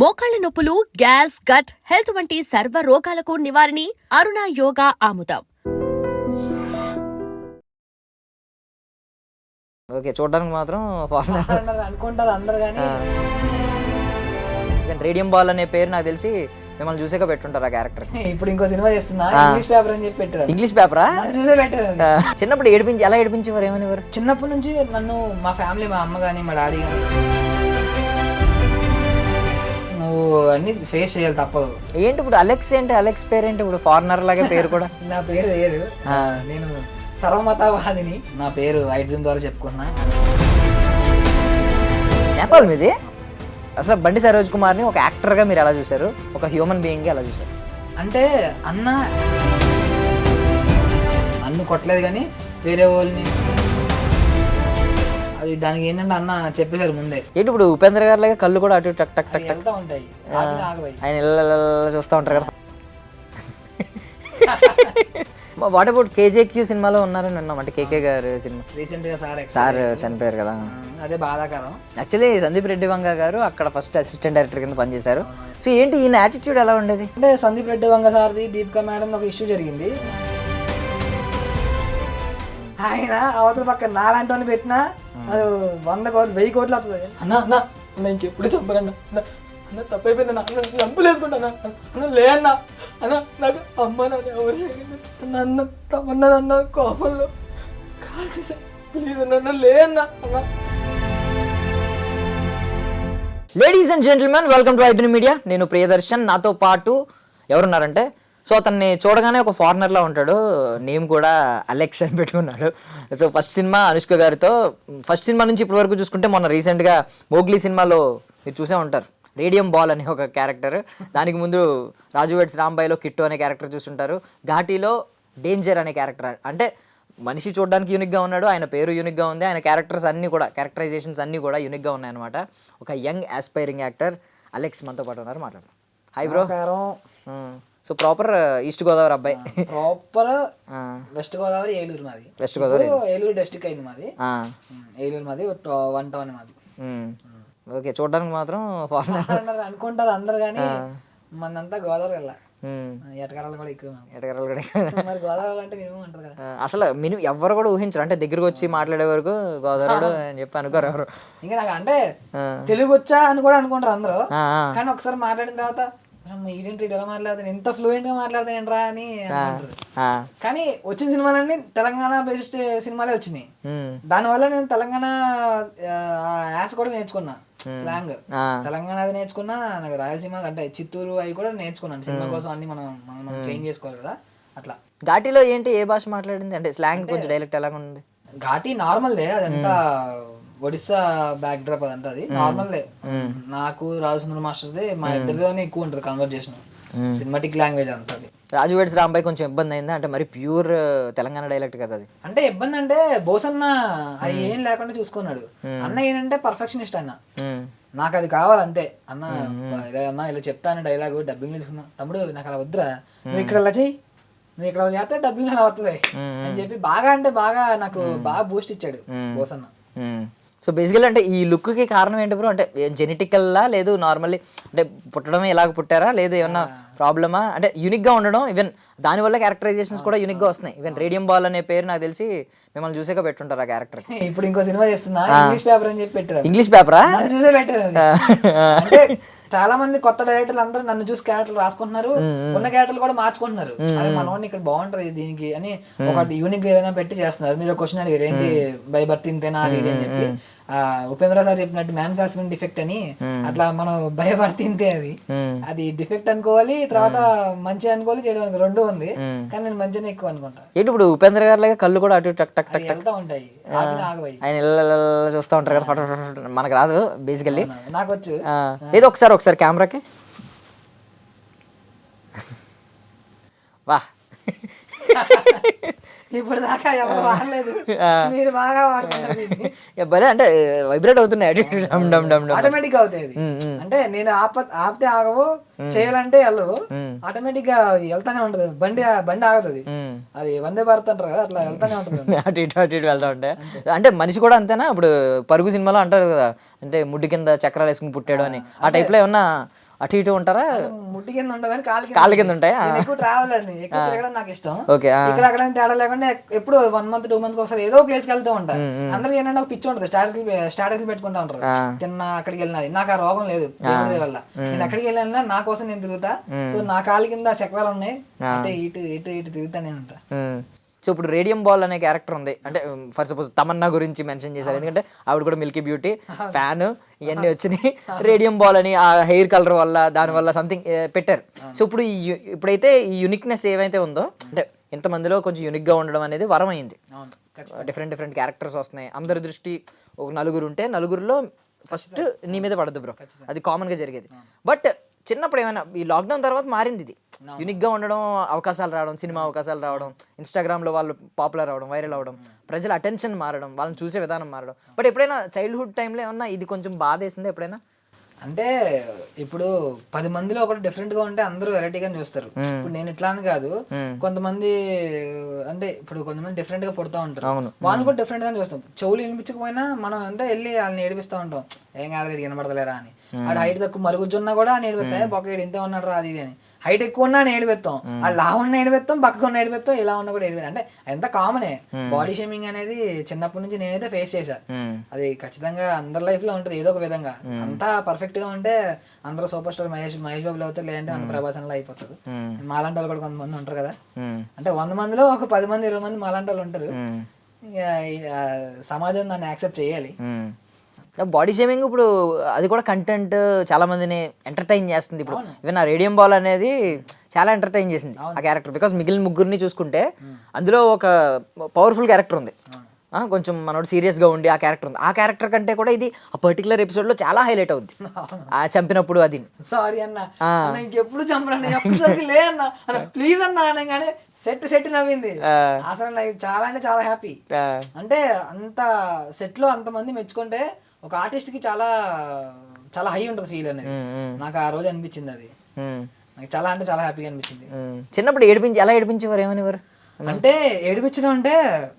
మోకాళ్ల నొప్పులు, gas, gut health వంటి సర్వ రోగాలకు నివారణి అరుణ యోగా ఆముదం. ఓకే, చూడడానికి మాత్రం ఫారెనర్ అనుకుంటారు అందరు కానీ రేడియం బాల్ అనే పేరు నాకు తెలిసి మిమ్మల్ని చూసాక పెట్టుంటారు ఆ క్యారెక్టర్. ఇప్పుడు ఇంకో సినిమా చేస్తున్నా, ఇంగ్లీష్ పేపర్ అని చెప్పి పెట్టారు. ఇంగ్లీష్ పేపరా? చూసే పెట్టారు. చిన్నప్పుడు ఎలా ఏడిపించేవారు, ఏమనేవారు? చిన్నప్పటి నుంచి నన్ను మా ఫ్యామిలీ, మా అమ్మ కానీ మా డాడీ కానీ, నువ్వు అన్ని ఫేస్ చేయాలి తప్పదు. ఏంటి ఇప్పుడు అలెక్స్ ఏంటి, అలెక్స్ పేరు ఏంటి ఇప్పుడు ఫారినర్ లాగే పేరు కూడా? నా పేరు వేరు, నేను సర్వమతవాదిని. నా పేరు ఐడ్రీమ్ ద్వారా చెప్పుకున్నా. నేపాల్ మీది. అసలు బండి సరోజ్ కుమార్ని ఒక యాక్టర్గా మీరు ఎలా చూశారు, ఒక హ్యూమన్ బీయింగ్గా ఎలా చూశారు? అంటే అన్న నన్ను కొట్టలేదు కానీ వేరే వాళ్ళని, అది దానికి ఏంటంటే అన్న చెప్పేశారు ముందే. ఏంటి ఇప్పుడు ఉపేంద్ర గారి లాగా కళ్ళు కూడా అటు టక్ టక్ టక్ వెళ్తా ఉంటాయి, ఆయన చూస్తూ ఉంటారు కదా. వాట్ అబౌట్ కేజేక్యూ సినిమాలో ఉన్నారని విన్నాం, అంటే కేకే గారు సినిమా రీసెంట్ గా సార్ చనిపోయారు కదా. అదే బాధాకరం. యాక్చువల్లీ సందీప్ రెడ్డి వంగ గారు అక్కడ ఫస్ట్ అసిస్టెంట్ డైరెక్టర్ కింద పనిచేశారు. సో ఏంటి ఈయన యాటిట్యూడ్ ఎలా ఉండేది? అంటే సందీప్ రెడ్డి వంగ సార్ది దీపికా మేడం ఒక ఇష్యూ జరిగింది. ఆయన అవతల పక్క నాలాంటి పెట్టినా అది 100 కోట్లు 1000 కోట్లు అవుతుంది. అన్న ఇంకెప్పుడు చెప్పగలన్నా, అన్న తప్పైపోయింది, నంపులు వేసుకుంటాను అన్న, లే అన్న అన్న నాకు అమ్మ నాన్న ఎవరు అన్న తమ్మన్న కోపంలో కాల్ చేశాను, ప్లీజ్ అన్న లే అన్న అన్న. Ladies and gentlemen, welcome to iDream media. నేను ప్రియదర్శన్, నాతో పాటు ఎవరున్నారంటే, సో అతన్ని చూడగానే ఒక ఫారినర్లా ఉంటాడు, నేమ్ కూడా అలెక్స్ అని పెట్టుకున్నాడు. సో ఫస్ట్ సినిమా అనుష్క గారితో, ఫస్ట్ సినిమా నుంచి ఇప్పటి వరకు చూసుకుంటే మొన్న రీసెంట్గా మోగ్లీ సినిమాలో మీరు చూసే ఉంటారు, రేడియం బాల్ అనే ఒక క్యారెక్టర్. దానికి ముందు రాజు వెడ్స్ రాంబాయిలో కిట్టు అనే క్యారెక్టర్ చూస్తుంటారు. ఘాటీలో డేంజర్ అనే క్యారెక్టర్. అంటే మనిషి చూడడానికి యూనిక్గా ఉన్నాడు, ఆయన పేరు యూనిక్గా ఉంది, ఆయన క్యారెక్టర్స్ అన్నీ కూడా, క్యారెక్టరైజేషన్స్ అన్నీ కూడా యూనిక్గా ఉన్నాయన్నమాట. ఒక యంగ్ ఆస్పైరింగ్ యాక్టర్ అలెక్స్ మనతో పాటు ఉన్నారు, మాట్లాడతాం. Hi bro. So proper east Godavari అబ్బాయి? ప్రాపర్ వెస్ట్ గోదావరి, ఏలూరు మాది. వెస్ట్ గోదావరి, ఏలూరు డిస్ట్రిక్ట్ అయింది మాది. ఏలూరు మాది, 1 టౌన్ మాది. ఓకే, చూడడానికి మాత్రం ఫారినర్ అనుకుంటారు అందరు కానీ మనంతా గోదావరి వెళ్ళా. ఎటకరాలు కూడా ఎక్కువ. ఎటకరాలు కూడా మరి గోదావరి అంటే మినిమం అంటారు కదా. అసలు మినిమం ఎవరు కూడా ఊహించరు, అంటే దగ్గరకు వచ్చి మాట్లాడే వరకు గోదావరి అని చెప్పి అనుకోరు ఎవరు. ఇంకా నాకు అంటే తెలుగు వచ్చా అని కూడా అనుకుంటారు అందరూ, కానీ ఒకసారి మాట్లాడిన తర్వాత ఇదేంటి ఎలా మాట్లాడతాను, ఎంత ఫ్లూయెంట్ గా మాట్లాడతానేంట్రా అని అనుకుంటారు. కానీ వచ్చిన సినిమాలన్నీ తెలంగాణ బేస్డ్ సినిమాలే వచ్చినాయి. దానివల్ల నేను తెలంగాణ యాస కూడా నేర్చుకున్నా, స్లాంగ్ తెలంగాణ అది నేర్చుకున్నా. నాకు రాయలసీమ అంటే చిత్తూరు అవి కూడా నేర్చుకున్నాను సినిమా కోసం. అన్ని మనం చేంజ్ చేసుకోవాలి కదా అట్లా. ఘాటీలో ఏంటి, ఏ భాష మాట్లాడింది, అంటే స్లాంగ్ కొంచెం డైలెక్ట్ ఎలా ఉంది? ఘాటీ నార్మల్దే, అదంతా ఒడిస్సా బ్యాక్ డ్రాప్, అదంతా అది నార్మల్దే. నాకు రాజసుందర మాస్టర్ది మా ఇద్దరితోనే ఎక్కువ ఉంటుంది కన్వర్జేషన్, సినిమాటిక్ లాంగ్వేజ్ అంతా. రాజు వెడ్స్ రాంబాయ్ కొంచెం ఇబ్బంది అయిందా, అంటే మరి ప్యూర్ తెలంగాణ డైలెక్ట్ కదా అది? అంటే ఇబ్బంది అంటే బోసన్న అది ఏం లేకుండా చూసుకున్నాడు. అన్న ఏంటంటే పర్ఫెక్షనిస్ట్ అన్న, నాకు అది కావాలంతే. అన్న అన్న ఇలా చెప్తాను డైలాగ్, డబ్బింగ్ తీసుకున్నా, తమ్ముడు నాకు అలా వద్దురా, నువ్వు ఇక్కడ అలా చెయ్యి, నువ్వు ఇక్కడ చేస్తే డబ్బింగ్ అలా వస్తుంది అని చెప్పి బాగా అంటే బాగా నాకు బాగా బూస్ట్ ఇచ్చాడు బోసన్న. సో బేసికల్ అంటే ఈ లుక్కి కారణం ఏంటి బ్రో, అంటే జెనెటికల్లా లేదు నార్మల్లీ, అంటే పుట్టడమే ఇలాగ పుట్టారా, లేదు ఏమన్నా ప్రాబ్లమా? అంటే యూనిక్గా ఉండడం, ఈవెన్ దానివల్ల క్యారెక్టరైజేషన్స్ కూడా యూనిక్గా వస్తున్నాయి. ఈవెన్ రేడియం బాల్ అనే పేరు నాకు తెలిసి మిమ్మల్ని చూసాక పెట్టుంటారు ఆ క్యారెక్టర్. ఇప్పుడు ఇంకో సినిమా చేస్తున్నా, ఇంగ్లీష్ పేపర్ అని చెప్పి పెట్టారు. ఇంగ్లీష్ పేపరా? చూసే పెట్టారు. అంటే చాలా మంది కొత్త డైరెక్టర్లు అందరూ నన్ను చూసి క్యారెక్టర్లు రాసుకుంటున్నారు, ఉన్న క్యారెక్టర్లు కూడా మార్చుకుంటున్నారు. అరే మనోడిని ఇక్కడ బాగుంటది దీనికి అని ఒకటి యూనిక్ ఏదైనా పెట్టి చేస్తున్నారు. మీరు క్వశ్చన్ అడిగారు ఏంటి బై బర్త్ ఇంతేనా అది అని చెప్పి, ఉపేంద్ర సార్ చెప్పినట్టు మ్యానుఫ్యాక్చరింగ్ డిఫెక్ట్ అని, అట్లా మనం భయపడితే ఇంతే. అది డిఫెక్ట్ అనుకోవాలి, తర్వాత మంచి అనుకోవాలి, చేయడానికి రెండు ఉంది. కానీ నేను మంచిగా ఎక్కువ అనుకుంటా. ఏంటి ఇప్పుడు ఉపేంద్ర గారి లాగా కళ్ళు కూడా అటు టక్ టక్ టక్ వెళ్తా ఉంటాయి, ఆయన చూస్తూ ఉంటారు కదా. మనకు రాదు బేసికల్లీ, నాకు వచ్చు. ఏదో ఒకసారి కెమెరాకి వా. ఇప్పుడు దాకా ఎవరు వాడలేదు, మీరు బాగా వాడుతున్నారు. అంటే వైబ్రేట్ అవుతున్నాయి, ఆటోమేటిక్ అవుతాయి. అంటే నేను ఆపితే ఆగవు, చేయాలంటే వెళ్ళవు, ఆటోమేటిక్ గా వెళ్తానే ఉంటది. బండి ఆగుతుంది, అది వందే భారత్ అంటారు కదా, అట్లా వెళ్తానే ఉంటది. అటు ఇటు వెళ్తా ఉంటాయి. అంటే మనిషి కూడా అంతేనా? ఇప్పుడు పరుగు సినిమాలో అంటారు కదా, అంటే ముడ్డు కింద చక్రాలు వేసుకుని పుట్టాడు అని, ఆ టైప్ లో ఏమన్నా అటు ఇటు ఉంటారా? ముట్టి కింద ఉండవు కానీ కాళ్ళ కింద ఉంటాయా? ఎక్కువ ట్రావెల్ అండి, ఎక్కువ తిరగడం నాకు ఇష్టం. ఓకే. ఇక్కడ అక్కడ తేడా లేకుండా ఎప్పుడు 1 month 2 months ఒకసారి ఏదో ప్లేస్ కి వెళ్తూ ఉంటా. అందరికి ఏంటంటే ఒక పిచ్చి ఉంటుంది, స్టాటస్ పెట్టుకుంటా ఉంటారు తిన్నా అక్కడికి వెళ్ళినది. నాకు ఆ రోగం లేదు దేవుడి వల్ల. నేను ఎక్కడికి వెళ్ళినా నా కోసం నేను తిరుగుతా. సో నా కాళ్ళ కింద చక్రాలు ఉన్నాయి, అంటే ఇటు ఇటు ఇటు తిరుగుతానే ఉంటా. సో ఇప్పుడు రేడియం బాల్ అనే క్యారెక్టర్ ఉంది, అంటే ఫర్ సపోజ్ తమన్నా గురించి మెన్షన్ చేశారు, ఎందుకంటే ఆవిడ కూడా మిల్కీ బ్యూటీ ఫ్యాన్ ఇవన్నీ వచ్చినాయి. రేడియం బాల్ అని ఆ హెయిర్ కలర్ వల్ల దానివల్ల సంథింగ్ పెట్టారు. సో ఇప్పుడు ఇప్పుడైతే ఈ యూనిక్నెస్ ఏవైతే ఉందో, అంటే ఇంతమందిలో కొంచెం యూనిక్గా ఉండడం అనేది వరం అయింది. డిఫరెంట్ క్యారెక్టర్స్ వస్తున్నాయి. అందరి దృష్టి ఒక నలుగురు ఉంటే నలుగురిలో ఫస్ట్ నీ మీద పడదు బ్రో, అది కామన్గా జరిగేది. బట్ చిన్నప్పుడు ఏమైనా ఈ లాక్డౌన్ తర్వాత మారింది ఇది, యూనిక్గా ఉండడం, అవకాశాలు రావడం, సినిమా అవకాశాలు రావడం, ఇన్స్టాగ్రామ్లో వాళ్ళు పాపులర్ అవడం, వైరల్ అవడం, ప్రజల అటెన్షన్ మారడం, వాళ్ళని చూసే విధానం మారడం. బట్ ఎప్పుడైనా చైల్డ్హుడ్ టైంలో ఏమన్నా ఇది కొంచెం బాధ వేసింది ఎప్పుడైనా? అంటే ఇప్పుడు 10 మందిలో ఒకటి డిఫరెంట్ గా ఉంటే అందరూ వెరైటీగా చూస్తారు. ఇప్పుడు నేను ఇట్లా అని కాదు, కొంతమంది అంటే ఇప్పుడు కొంతమంది డిఫరెంట్ గా పుడతా ఉంటారు, వాళ్ళు కూడా డిఫరెంట్ గా చూస్తాం. చెవులు వినిపించకపోయినా మనం అంటే వెళ్ళి వాళ్ళని ఏడిపిస్తూ ఉంటాం, ఏం కాదు వినపడతలేరా అని. ఆడ హైట్ తక్కువ మరుగుజ్జున్నా కూడా నేడిపెత్తాయి, బొక్క ఇంతే ఉన్నాడు రా అది ఇది అని. హైట్ ఎక్కువ ఉన్నా నేడిపెత్తాం, వాళ్ళు లా ఉన్న ఏడిపెత్తాం, పక్కకు ఉన్న ఏడిపెత్తాం, ఇలా ఉన్నా కూడా ఏడిపెత్తాం. అంటే ఎంత కామనే. బాడీ షేమింగ్ అనేది చిన్నప్పటి నుంచి నేనైతే ఫేస్ చేశా. అది ఖచ్చితంగా అందరి లైఫ్ లో ఉంటుంది ఏదో ఒక విధంగా. అంతా పర్ఫెక్ట్ గా ఉంటే అందరూ సూపర్ స్టార్ మహేష్ బాబులు అవుతారు, లేదంటే అన్న ప్రభాసంలో అయిపోతారు. మాలాంటి వాళ్ళు కూడా కొంతమంది ఉంటారు కదా, అంటే 100 మందిలో ఒక 10 మంది 20 మంది మాలాంటి వాళ్ళు ఉంటారు. సమాజం దాన్ని యాక్సెప్ట్ చేయాలి. బాడీ షేమింగ్ ఇప్పుడు అది కూడా కంటెంట్ చాలా మందిని ఎంటర్టైన్ చేస్తుంది. ఇప్పుడు ఈవెన్ ఆ రేడియం బాల్ అనేది చాలా ఎంటర్టైన్ చేసింది ఆ క్యారెక్టర్, బికాస్ మిగిలిన ముగ్గురిని చూసుకుంటే అందులో ఒక పవర్ఫుల్ క్యారెక్టర్ ఉంది, కొంచెం మనోడు సీరియస్గా ఉండి ఆ క్యారెక్టర్ ఉంది. ఆ క్యారెక్టర్ కంటే కూడా ఇది ఆ పర్టికులర్ ఎపిసోడ్లో చాలా హైలైట్ అవుద్ది. ఆ చంపినప్పుడు అది సారీ అన్న ఇంకెప్పుడు చంపరండి ఒక్కసారి లే అన్న ప్లీజ్ అన్న అనగానే సెట్ నవ్వింది. అసలు నాకు చాలా అంటే చాలా హ్యాపీ. అంటే అంత సెట్ లో అంతమంది మెచ్చుకుంటే ఒక ఆర్టిస్ట్ కి చాలా చాలా హై ఉంటుంది ఫీల్ అనేది. నాకు ఆ రోజు అనిపించింది, అది నాకు చాలా అంటే చాలా హ్యాపీగా అనిపించింది. చిన్నప్పుడు ఎలా ఏడిపించేవారు, ఏమనేవారు? అంటే ఏడిపించడం అంటే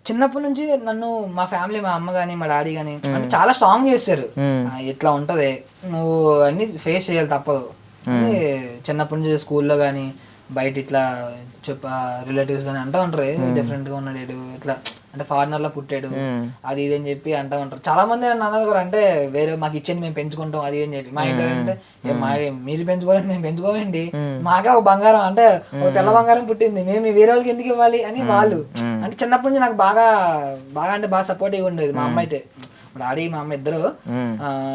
చిన్నప్పటి నుంచి నన్ను మా ఫ్యామిలీ, మా అమ్మ గానీ మా డాడీ గానీ అంటే చాలా స్ట్రాంగ్ చేస్తారు. ఇట్లా ఉంటది, నువ్వు అన్ని ఫేస్ చేయాలి తప్పదు. చిన్నప్పటి నుంచి స్కూల్లో కానీ బయట ఇట్లా రిలేటివ్స్ కానీ అంటూ ఉంటారు, డిఫరెంట్ గా ఉన్నాడు ఇట్లా, అంటే ఫారినర్ లో పుట్టాడు అది ఇది అని చెప్పి అంటూ ఉంటారు. చాలా మంది అన్నారు అంటే వేరే మాకు ఇచ్చేది మేము పెంచుకుంటాం అది అని చెప్పి. మా ఇంటి అంటే మీరు పెంచుకోవాలంటే మేము పెంచుకోమండి, మాకే ఒక బంగారం అంటే ఒక తెల్ల బంగారం పుట్టింది, మేము వేరే వాళ్ళకి ఎందుకు ఇవ్వాలి అని వాళ్ళు. అంటే చిన్నప్పటి నుంచి నాకు బాగా అంటే బాగా సపోర్టివ్గా ఉండేది మా అమ్మ అయితే. డాడీ మా అమ్మ ఇద్దరు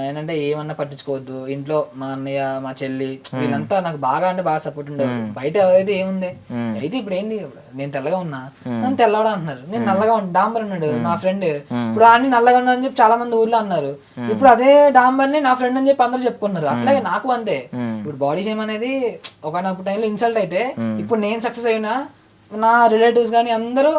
ఏంటంటే ఏమన్నా పట్టించుకోవద్దు, ఇంట్లో మా అన్నయ్య మా చెల్లి వీళ్ళంతా నాకు బాగా అంటే బాగా సపోర్ట్ ఉండేవారు. బయట అయితే ఏముంది అయితే ఇప్పుడు ఏంది, నేను తెల్లగా ఉన్నా నన్ను తెల్లవడా అంటున్నారు, నేను నల్లగా ఉన్నా. డాంబర్ ఉన్నాడు నా ఫ్రెండ్, ఇప్పుడు అన్ని నల్లగా ఉన్నా అని చెప్పి చాలా మంది ఊర్లో అన్నారు. ఇప్పుడు అదే డాంబర్ ని నా ఫ్రెండ్ అని చెప్పి అందరూ చెప్పుకున్నారు. అట్లాగే నాకు అంతే. ఇప్పుడు బాడీ షేమ్ అనేది ఒకనొక టైంలో ఇన్సల్ట్ అయితే, ఇప్పుడు నేను సక్సెస్ అయినా నా రిలేటివ్స్ కానీ అందరూ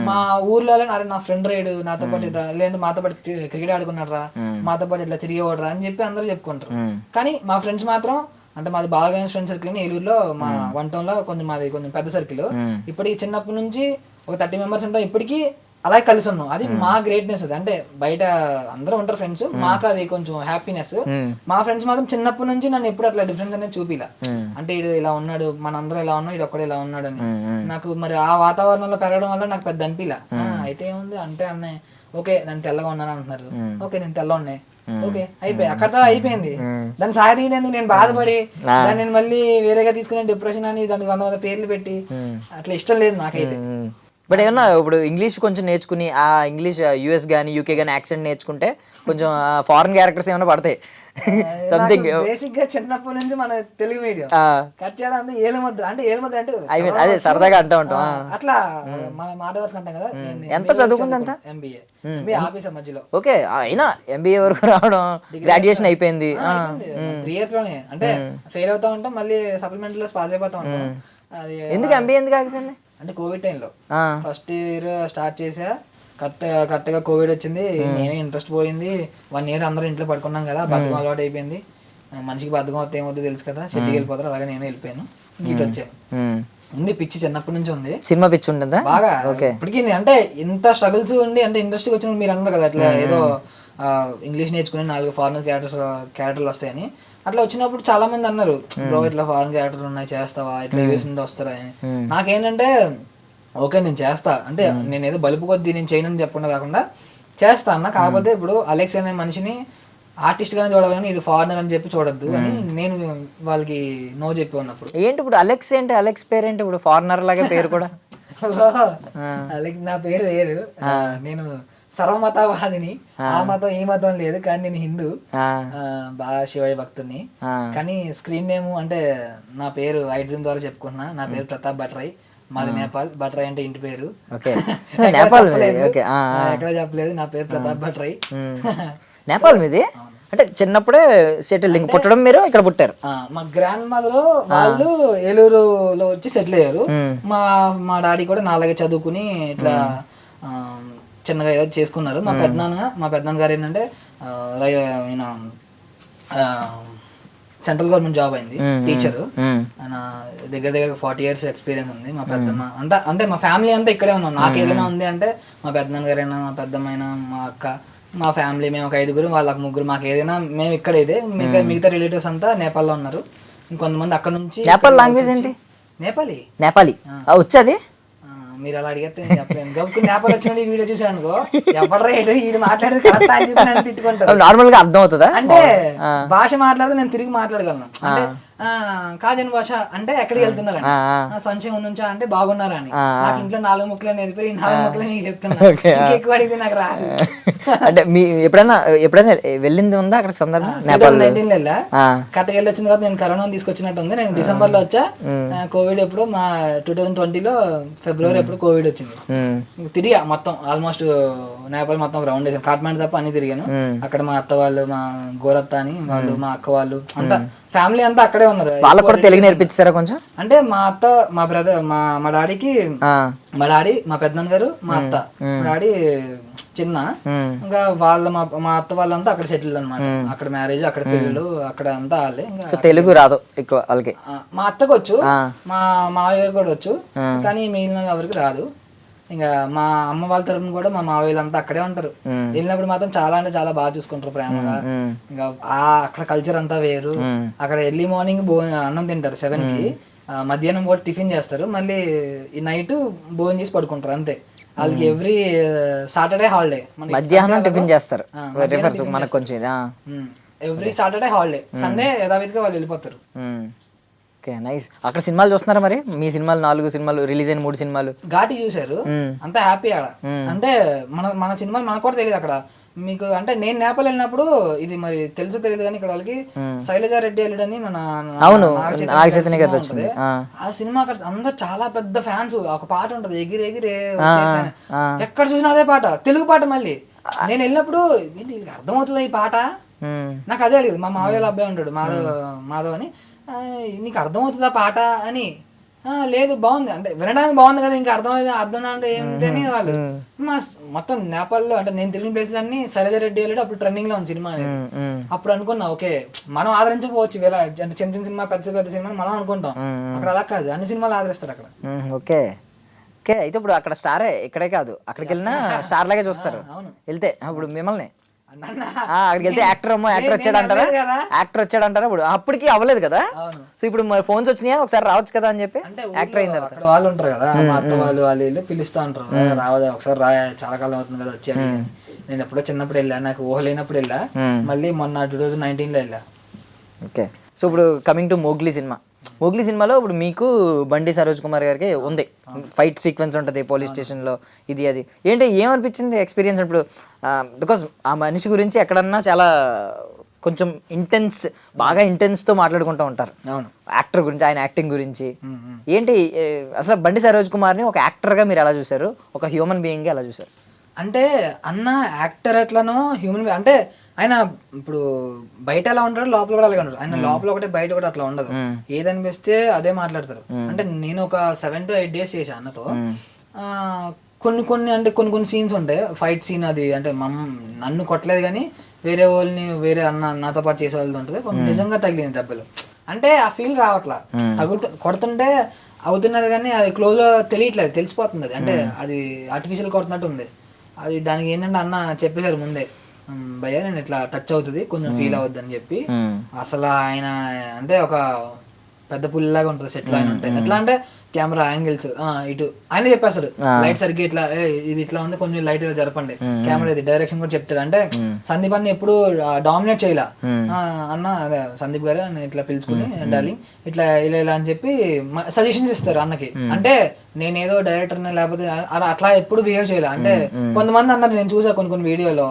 మా ఊర్లో అరే నా ఫ్రెండ్ రేడు నాతో పాటు ఇట్లా, లేదంటే మాతో పాటు క్రికెట్ ఆడుకున్నాడు రా, మాతో పాటు ఇట్లా తిరిగేవాడు రా అని చెప్పి అందరూ చెప్పుకుంటారు. కానీ మా ఫ్రెండ్స్ మాత్రం, అంటే మాది బాగా ఫ్రెండ్ సర్కిల్ ఏలూరులో మా 1 town లో మాది కొంచెం పెద్ద సర్కిల్. ఇప్పటికి చిన్నప్పటి నుంచి ఒక 30 members ఉంటాం, ఇప్పటికీ అలాగే కలిసి ఉన్నాం. అది మా గ్రేట్నెస్. అది అంటే బయట అందరూ ఉంటారు ఫ్రెండ్స్, మాకు అది కొంచెం హ్యాపీనెస్. మా ఫ్రెండ్స్ మాత్రం చిన్నప్పటి నుంచి నన్ను ఎప్పుడు అట్లా డిఫరెన్స్ అనేది చూపిలా. అంటే ఇడు ఇలా ఉన్నాడు, మనందరం ఇలా ఉన్నాం, ఇడు ఒక్కడే ఇలా ఉన్నాడు అని. నాకు మరి ఆ వాతావరణంలో పెరగడం వల్ల నాకు పెద్ద అనిపిలా. అయితే ఏముంది అంటే అన్నయ్య ఓకే నన్ను తెల్లగా ఉన్నాను అంటున్నారు, ఓకే నేను తెల్ల ఉన్నాయి, ఓకే అయిపోయి అక్కడతో అయిపోయింది. దాన్ని సాధించేందుకు నేను బాధపడి దాన్ని నేను మళ్ళీ వేరేగా తీసుకునే డిప్రెషన్ అని దానికి 100 పేర్లు పెట్టి అట్లా ఇష్టం లేదు నాకైతే. బట్ ఏమన్నా ఇప్పుడు ఇంగ్లీష్ కొంచెం నేర్చుకుని ఆ ఇంగ్లీష్ US కానీ UK కానీ యాక్సెంట్ నేర్చుకుంటే కొంచెం ఫారెన్ క్యారెక్టర్స్ ఏమైనా పడతాయి సంథింగ్. బేసిక్ గా చిన్నప్పటి నుంచి మన తెలుగు మీడియం కట్ చేయాలంటే ఏలుముద్ర అంటే అదే సరదాగా అంటూ ఉంటాం అట్లా మన మాట వరుస అంటాం కదా. ఎంత చదువుకుంది అంత? MBA ఆఫీసర్ మధ్యలో. ఓకే అయినా MBA వరకు రావడం, గ్రాడ్యుయేషన్ అయిపోయింది 3 years లోనే. అంటే ఫెయిల్ అవుతా ఉంటాం, మళ్ళీ సప్లిమెంటరీ లో పాస్ అయిపోతా ఉంటాం. అది ఎందుకు MBA ఎందుకు ఆగిపోయింది అంటే కోవిడ్ టైంలో ఫస్ట్ ఇయర్ స్టార్ట్ చేసా, కరెక్ట్గా కోవిడ్ వచ్చింది, నేనే ఇంట్రెస్ట్ పోయింది. 1 year అందరూ ఇంట్లో పడుకున్నాం కదా, బద్ధకం అలవాటు అయిపోయింది. మనిషికి బద్ధకం వస్తే ఏమవుతుందో తెలుసు కదా, షెడ్యూల్ వెళ్ళిపోతారు. అలాగే నేను వెళ్ళిపోయాను, ఇటు వచ్చాను. ఉంది పిచ్చి చిన్నప్పటి నుంచి ఉంది, సినిమా పిచ్చి ఉంటుందా బాగా. ఇప్పటికీ అంటే ఇంత స్ట్రగుల్స్ ఉండి అంటే ఇండస్ట్రీకి వచ్చినప్పుడు మీరు అన్నారు కదా అట్లా ఏదో ఇంగ్లీష్ నేర్చుకుని 4 ఫారెన్ క్యారెక్టర్లు వస్తాయని. అట్లా వచ్చినప్పుడు చాలా మంది అన్నారు, బ్రో ఇట్లా ఫారెన్ క్యారెక్టర్లు ఉన్నాయి చేస్తావా, ఇట్లా యూఎస్ నుండి వస్తారా అని. నాకేంటంటే ఓకే నేను చేస్తా, అంటే నేను ఏదో బలుపు కొద్దీ నేను చేయనని చెప్పకుండా కాకుండా చేస్తా అన్న. కాకపోతే ఇప్పుడు అలెక్స్ అనే మనిషిని ఆర్టిస్ట్ గానే చూడాలి కానీ ఇది ఫారినర్ అని చెప్పి చూడొద్దు అని నేను వాళ్ళకి నో చెప్పి ఉన్నప్పుడు. ఏంటి ఇప్పుడు అలెక్స్ ఏంటి, అలెక్స్ పేరు ఏంటి ఇప్పుడు ఫారినర్ లాగా పేరు కూడా? అలెక్స్ నా పేరు వేరు, నేను సర్వమతవాదిని, ఆ మతం ఈ మతం లేదు, కానీ నేను హిందూ, బాగా శివయ్య భక్తుడిని. కానీ స్క్రీన్ నేమ్ అంటే నా పేరు ఐ డ్రీమ్ ద్వారా చెప్పుకుంటున్నా, నా పేరు ప్రతాప్ భట్రాయ్, మాది నేపాల్. భట్రాయ్ అంటే ఇంటి పేరు, ఎక్కడ చెప్పలేదు. నా పేరు ప్రతాప్ భట్రాయ్. నేపాల్ మీది అంటే చిన్నప్పుడే సెటిల్ పుట్టడం, మీరు ఇక్కడ పుట్టారు? మా గ్రాండ్ మదర్ వాళ్ళు ఏలూరులో వచ్చి సెటిల్ అయ్యారు. మా డాడీ కూడా నాలాగే చదువుకుని ఇట్లా చిన్నగా ఏదో చేసుకున్నారు. మా పెద్దనాన్న గారు ఏంటంటే సెంట్రల్ గవర్నమెంట్ జాబ్ అయింది, టీచరు. ఆయన దగ్గర 40 years ఎక్స్పీరియన్స్ ఉంది. మా పెద్దమ్మ అంటే మా ఫ్యామిలీ అంతా ఇక్కడే ఉన్నాం. నాకు ఏదైనా ఉంది అంటే మా పెద్దనాన్న గారైనా, మా పెద్దమ్మైనా, మా అక్క, మా ఫ్యామిలీ, మేము ఒక 5 వాళ్ళకి 3, మాకు ఏదైనా మేము ఇక్కడ ఇదే. మిగతా రిలేటివ్స్ అంతా నేపాల్లో ఉన్నారు. ఇంకొంతమంది అక్కడ నుంచి. నేపాల్ లాంగ్వేజ్ ఏంటి? నేపాలీ వచ్చేది? మీరు అలా అడిగితే నేను చెప్పలేను. గబుకు నేపాల్ వచ్చిన వీడియో చూసాను అనుకో, ఎవడరా వీడు మాట్లాడేది కరెక్ట్ అని చెప్పి నన్ను తిట్టుకుంటారు. నార్మల్ గా అర్థం అవుతుందా? అంటే భాష మాట్లాడితే నేను తిరిగి మాట్లాడగలను. అంటే కాజన్ భాష అంటే ఎక్కడికి వెళ్తున్నారని, సంచయం నుంచా అంటే బాగున్నారా అని. నాకు ఇంట్లో 4 ముక్కలే నేర్పి 4 ముక్కలే మీకు చెప్తున్నా, ఎక్కువ అడిగితే నాకు రాదు. అంటే మీ ఎప్పుడైనా వెళ్ళింది ఉందా అక్కడ సందర్భం? 2019 వెళ్ళా. కరెక్ట్గా వెళ్ళి వచ్చిన తర్వాత నేను కరోనా తీసుకొచ్చినట్టు ఉంది. నేను డిసెంబర్ లో వచ్చా, కోవిడ్ ఎప్పుడు మా 2020లో ఫిబ్రవరి ఎప్పుడు కోవిడ్ వచ్చింది. తిరిగా మొత్తం ఆల్మోస్ట్ నేపాల్ మొత్తం రౌండ్ వేసాను, కాట్మాండు తప్ప అన్ని తిరిగాను. అక్కడ మా అత్త వాళ్ళు, మా గోరత్త అని వాళ్ళు, మా అక్క వాళ్ళు అంతా ఫ్యామిలీ అంతా అక్కడే ఉన్నారు. వాళ్ళకు కూడా తెలుగు నేర్పించారా కొంచెం? అంటే మా అత్త, మా బ్రదర్, మా డాడీకి, మా డాడీ, మా పెద్దనాన్న గారు, మా అత్త, మా డాడీ చిన్న, ఇంకా వాళ్ళ మా అత్త వాళ్ళంతా అక్కడ సెటిల్ అనమాట. అక్కడ మ్యారేజ్, అక్కడ పిల్లలు, అక్కడ అంతా వాళ్ళే. తెలుగు రాదు ఎక్కువ వాళ్ళకి. మా అత్తకు వచ్చు, మా మావయ్య గారు కూడా వచ్చు, కానీ మిగిలిన ఎవరికి రాదు. ఇంకా మా అమ్మ వాళ్ళ తరపున కూడా మా మావయ్యలు అంతా అక్కడే ఉంటారు. వెళ్ళినప్పుడు మాత్రం చాలా అంటే చాలా బాగా చూసుకుంటారు, ప్రేమగా. ఇంకా అక్కడ కల్చర్ అంతా వేరు. అక్కడ ఎర్లీ మార్నింగ్ అన్నం తింటారు 7కి, మధ్యాహ్నం కూడా టిఫిన్ చేస్తారు, మళ్ళీ ఈ నైట్ భోజనం చేసి పడుకుంటారు అంతే. వాళ్ళకి ఎవ్రీ సాటర్డే హాలిడే. మధ్యాహ్నం టిఫిన్ చేస్తారు, మనకు కొంచెం ఎవ్రీ సాటర్డే హాలిడే. సండే యథావిధిగా వాళ్ళు వెళ్ళిపోతారు. Okay, nice. అక్కడ సినిమాలు చూస్తున్నారా మరి? మీ సినిమాలు 4 సినిమాలు రిలీజ్ అయిన 3 సినిమాలు ఘాటి చూసారు, అంతా హ్యాపీ. ఆడ అంటే మన సినిమాలు మనకు కూడా తెలియదు అక్కడ. మీకు అంటే నేను నేపాల్ వెళ్ళినప్పుడు, ఇది మరి తెలుసో తెలియదు కానీ ఇక్కడ వాళ్ళకి శైలజారెడ్డి అల్లుడని మన వచ్చింది ఆ సినిమా. అక్కడ అందరు చాలా పెద్ద ఫ్యాన్స్. ఒక పాట ఉంటది, ఎగిరి ఎగిరి ఎక్కడ చూసినా అదే పాట, తెలుగు పాట. మళ్ళీ నేను వెళ్ళినప్పుడు అర్థమవుతుందా ఈ పాట, నాకు అదే అడిగింది. మా మావయ్య అబ్బాయి ఉంటాడు, మాధవ్ అని, నీకు అర్థమవుతుందా పాట అని. లేదు బాగుంది అంటే వినడానికి బాగుంది కదా, ఇంకా అర్థం అంటే ఏమిటని వాళ్ళు. మొత్తం నేపాల్లో అంటే నేను తిరిగిన ప్లేస్లన్నీ శైలజారెడ్డి వెళ్ళాడు, అప్పుడు ట్రెండింగ్ లో ఉంది సినిమా అనేది. అప్పుడు అనుకున్నా ఓకే మనం ఆదరించకపోవచ్చు, వేళ అంటే చిన్న చిన్న సినిమా, పెద్ద పెద్ద సినిమా మనం అనుకుంటాం, అక్కడ అలా కాదు, అన్ని సినిమాలు ఆదరిస్తారు అక్కడ. ఓకే ఓకే, అయితే ఇప్పుడు అక్కడ స్టారే, ఇక్కడే కాదు అక్కడికి వెళ్ళినా స్టార్ లాగే చూస్తారు. వెళ్తే ఇప్పుడు మిమ్మల్ని అక్కడికి వెళ్తే యాక్టర్ వచ్చాడంటారా, యాక్టర్ వచ్చాడంటారా? ఇప్పుడు అప్పటికి అవ్వలేదు కదా, సో ఇప్పుడు మరి ఫోన్స్ వచ్చినాయా ఒకసారి రావచ్చు కదా అని చెప్పి యాక్టర్ అయింది. వాళ్ళు ఉంటారు కదా, మా అత్త వాళ్ళు పిలుస్తా ఉంటారు, రావదా ఒకసారి రా, చాలా కాలం అవుతుంది కదా వచ్చి. నేను ఎప్పుడో చిన్నప్పుడు వెళ్ళా, నాకు ఊహ లేనప్పుడు వెళ్ళా, మళ్ళీ మొన్న 2019లో వెళ్ళా. ఓకే, సో ఇప్పుడు coming to Mowgli cinema. Mowgli సినిమాలో ఇప్పుడు మీకు బండి సరోజ్ కుమార్ గారికి ఉంది ఫైట్ సీక్వెన్స్ ఉంటుంది పోలీస్ స్టేషన్లో, ఇది అది ఏంటి ఏమనిపించింది ఎక్స్పీరియన్స్ ఇప్పుడు? బికాస్ ఆ మనిషి గురించి ఎక్కడన్నా చాలా కొంచెం బాగా ఇంటెన్స్తో మాట్లాడుకుంటూ ఉంటారు యాక్టర్ గురించి, ఆయన యాక్టింగ్ గురించి. ఏంటి అసలు బండి సరోజ్ కుమార్ని ఒక యాక్టర్గా మీరు ఎలా చూసారు, ఒక హ్యూమన్ బీయింగ్గా ఎలా చూసారు? అంటే అన్న యాక్టర్ ఎట్లనో హ్యూమన్ బీయింగ్ అంటే ఆయన ఇప్పుడు బయట ఎలా ఉంటాడు, లోపల కూడా అలాగే ఉంటాడు. ఆయన లోపల ఒకటే, బయట కూడా అట్లా ఉండదు. ఏదనిపిస్తే అదే మాట్లాడతారు. అంటే నేను ఒక 7 to 8 days చేశాను అన్నతో. కొన్ని సీన్స్ ఉంటాయి, ఫైట్ సీన్ అది అంటే నన్ను కొట్టలేదు కానీ వేరే వాళ్ళని, వేరే నాతో పాటు చేసే వాళ్ళది ఉంటుంది. నిజంగా తగిలింది దెబ్బలు, అంటే ఆ ఫీల్ రావట్లా. కొడుతుంటే అవుతున్నారు కానీ అది క్లోజ్ లో తెలియట్లేదు, తెలిసిపోతుంది అది. అంటే అది ఆర్టిఫిషియల్ కొడుతున్నట్టు ఉంది అది. దానికి ఏంటంటే అన్న చెప్పేశారు ముందే, భయ్యా నేను ఇట్లా టచ్ అవుతుంది కొంచెం ఫీల్ అవద్దు అని చెప్పి అసలు ఆయన అంటే ఒక పెద్ద పుల్లిలాగా ఉంటుంది సెట్లో ఆయన ఉంటాయి. ఎట్లా అంటే కెమెరా యాంగిల్స్ ఇటు ఆయన చెప్పేస్తాడు లైట్ సరిగ్గా ఇట్లా ఇది ఇట్లా ఉంది కొంచెం లైట్ ఇలా జరపండి కెమెరా ఇది డైరెక్షన్ కూడా చెప్తాడు. అంటే సందీప్ అన్న ఎప్పుడు డామినేట్ చేయలే అన్న అదే సందీప్ గారు ఇట్లా పిలుచుకుని డార్లింగ్ ఇట్లా ఇలా ఇలా అని చెప్పి సజెషన్స్ ఇస్తారు అన్నకి. అంటే నేనేదో డైరెక్టర్ లేకపోతే అట్లా ఎప్పుడు బిహేవ్ చేయలే. అంటే కొంతమంది అన్నారు నేను చూసా కొన్ని వీడియోలో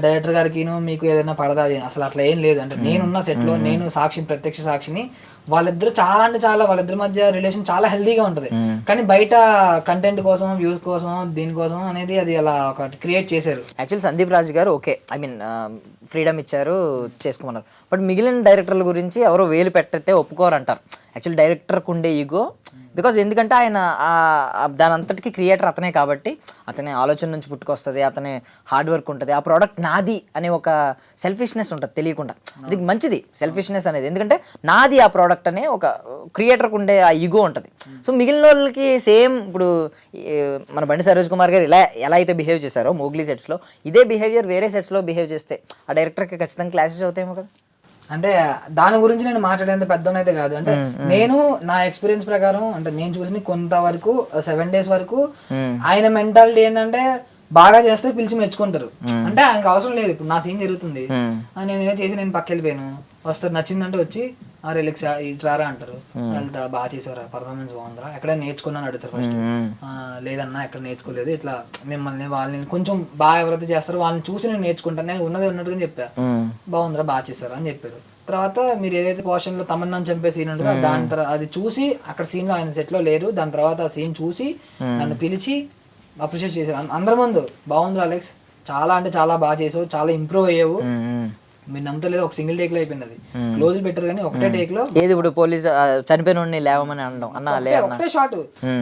డైరెక్టర్ గారికి మీకు ఏదైనా పడదా అసలు అట్లా ఏం లేదు. అంటే నేనున్న సెట్ లో నేను ప్రత్యక్ష సాక్షిని వాళ్ళిద్దరు చాలా అంటే చాలా వాళ్ళిద్దరి మధ్య రిలేషన్ చాలా హెల్దీగా ఉంటది. కానీ బయట కంటెంట్ కోసం వ్యూస్ కోసం దీనికోసం అనేది అది అలా ఒకటి క్రియేట్ చేశారు. యాక్చువల్ సందీప్ రాజు గారు ఓకే ఐ మీన్ ఫ్రీడమ్ ఇచ్చారు చేసుకోమన్నారు. బట్ మిగిలిన డైరెక్టర్ల గురించి ఎవరో వేలు పెట్టతే ఒప్పుకోరంటారు. యాక్చువల్ డైరెక్టర్కి ఉండే ఈగో బికాజ్ ఎందుకంటే ఆయన దాని అంతటికి క్రియేటర్ అతనే కాబట్టి అతని ఆలోచన నుంచి పుట్టుకొస్తుంది, అతని హార్డ్ వర్క్ ఉంటుంది, ఆ ప్రోడక్ట్ నాది అనే ఒక సెల్ఫిష్నెస్ ఉంటుంది తెలియకుండా. అది మంచిది సెల్ఫిష్నెస్ అనేది, ఎందుకంటే నాది ఆ ప్రోడక్ట్ అనే ఒక క్రియేటర్కి ఉండే ఆ ఈగో ఉంటుంది. సో మిగిలిన వాళ్ళకి సేమ్ ఇప్పుడు మన బండి సరోజ్ కుమార్ గారు ఎలా అయితే బిహేవ్ చేశారో మోగ్లీ సెట్స్లో ఇదే బిహేవియర్ వేరే సెట్స్లో బిహేవ్ చేస్తే ఆ డైరెక్టర్కి ఖచ్చితంగా క్లాషెస్ అవుతాయేమో కదా. అంటే దాని గురించి నేను మాట్లాడేంత పెద్దనైతే కాదు. అంటే నేను నా ఎక్స్పీరియన్స్ ప్రకారం అంటే నేను చూసిన కొంతవరకు 7 days వరకు ఆయన మెంటాలిటీ ఏంటంటే బాగా చేస్తే పిలిచి మెచ్చుకుంటారు. అంటే ఆయనకు అవసరం లేదు. ఇప్పుడు నా సీన్ జరుగుతుంది నేను ఏదో చేసి నేను పక్క వెళ్ళిపోయాను వస్తారు నచ్చిందంటే వచ్చి రిలాక్స్ ఇట్రారా అంటారు, వెళ్తా బాగా చేసేవారా పర్ఫార్మెన్స్ బాగుందిరా ఎక్కడ నేర్చుకున్నాను అడుగుతారు ఫస్ట్. లేదన్నా ఎక్కడ నేర్చుకోలేదు ఇట్లా మిమ్మల్ని వాళ్ళని కొంచెం బాగా ఎవరైతే చేస్తారో వాళ్ళని చూసి నేను నేర్చుకుంటాను, నేను ఉన్నది ఉన్నట్టుగా చెప్పా బాగుందిరా బాగా చేశారా అని చెప్పారు. తర్వాత మీరు ఏదైతే పోర్షన్ లో తమన్నాను చంపే సీన్ ఉంటుందో దాని తర్వాత అది చూసి అక్కడ సీన్ లో ఆయన సెట్ లో లేరు, దాని తర్వాత ఆ సీన్ చూసి నన్ను పిలిచి అప్రిషియేట్ చేశారు అందరి ముందు. బాగుందిరా అలెక్స్ చాలా అంటే చాలా బాగా చేసావు, చాలా ఇంప్రూవ్ అయ్యావు. మీరు నమ్మతలేదు ఒక సింగిల్ టేక్ లో అయిపోయింది అది. క్లోజ్ పెట్టారు కానీ ఒకటే టేక్ లో ఏది ఇప్పుడు పోలీస్ చనిపోయిన లేవమని అనడం అన్న ఒకటే షాట్.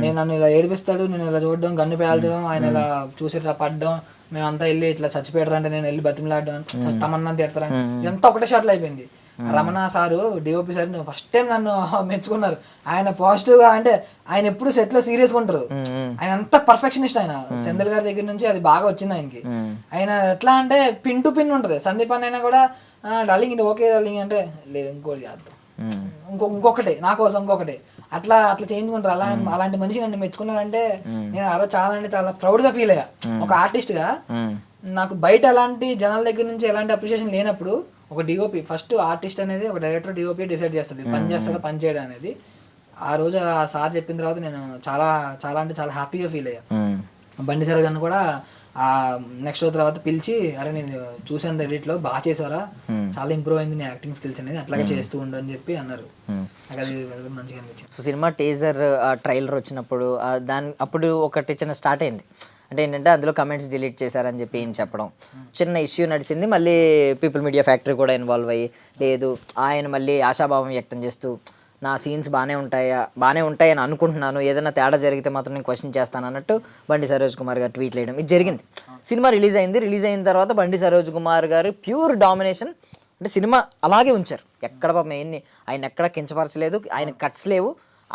నేను నన్ను ఇలా ఏడిపిస్తాడు, నేను ఇలా చూడడం గన్ను పేల్చడం, ఆయన ఇలా చూసి ఇట్లా పడ్డం, మేమంతా వెళ్ళి ఇట్లా చచ్చిపోయారు అంటే నేను వెళ్ళి బతిమలాడడం తమన్నా తిడతారని ఇదంతా ఒకటే షాట్ లో అయిపోయింది. Ramana sir DOP sir first time నన్ను మెచ్చుకున్నారు. ఆయన పాజిటివ్ గా అంటే ఆయన ఎప్పుడు సెట్ లో సీరియస్ గా ఉంటారు. ఆయన అంత పర్ఫెక్షనిస్ట్. ఆయన సెందల్ గారి దగ్గర నుంచి అది బాగా వచ్చింది ఆయనకి. ఆయన ఎట్లా అంటే పిన్ టు పిన్ ఉంటది. సందీప్ అన్న కూడా డార్లింగ్ ఇది ఓకే డార్లింగ్ అంటే లేదు ఇంకోటి చేద్దాం ఇంకొకటి నా కోసం ఇంకొకటి అట్లా చేయించుకుంటారు. అలాంటి మనిషి నన్ను మెచ్చుకున్నారంటే నేను ఆ రోజు చాలా అంటే చాలా ప్రౌడ్ గా ఫీల్ అయ్యా ఒక ఆర్టిస్ట్ గా. నాకు బయట ఎలాంటి జనాల దగ్గర నుంచి ఎలాంటి అప్రిషియేషన్ లేనప్పుడు ఒక డిఓపి ఫస్ట్ ఆర్టిస్ట్ అనేది ఒక డైరెక్టర్ డిఓపి డిసైడ్ చేస్తాడు పని చేస్తాడో పని చేయడం అనేది. ఆ రోజు ఆ సార్ చెప్పిన తర్వాత నేను చాలా చాలా అంటే చాలా హ్యాపీగా ఫీల్ అయ్యా. బండి సార్ గారిని కూడా ఆ నెక్స్ట్ రోజు తర్వాత పిలిచి అరే నేను చూసాను రెడీట్లో బాగా చేసారా చాలా ఇంప్రూవ్ అయింది నీ యాక్టింగ్ స్కిల్స్ అనేది అట్లాగే చేస్తూ ఉండు అని చెప్పి అన్నారు. అది మంచిగా అనిపించింది. సో సినిమా టీజర్ ట్రైలర్ వచ్చినప్పుడు అప్పుడు ఒకటి చిన్న స్టార్ట్ అయింది. అంటే ఏంటంటే అందులో కమెంట్స్ డిలీట్ చేశారని చెప్పి ఏం చెప్పడం చిన్న ఇష్యూ నడిచింది. మళ్ళీ పీపుల్ మీడియా ఫ్యాక్టరీ కూడా ఇన్వాల్వ్ అయ్యి లేదు ఆయన మళ్ళీ ఆశాభావం వ్యక్తం చేస్తూ నా సీన్స్ బాగానే ఉంటాయని అనుకుంటున్నాను, ఏదైనా తేడా జరిగితే మాత్రం నేను క్వశ్చన్ చేస్తాను అన్నట్టు బండి సరోజ్ కుమార్ గారు ట్వీట్ చేయడం ఇది జరిగింది. సినిమా రిలీజ్ అయిన తర్వాత బండి సరోజ్ కుమార్ గారు ప్యూర్ డామినేషన్ అంటే సినిమా అలాగే ఉంచారు. ఎక్కడ పాపం ఆయన ఎక్కడ కించపరచలేదు, ఆయన కట్స్ లేవు,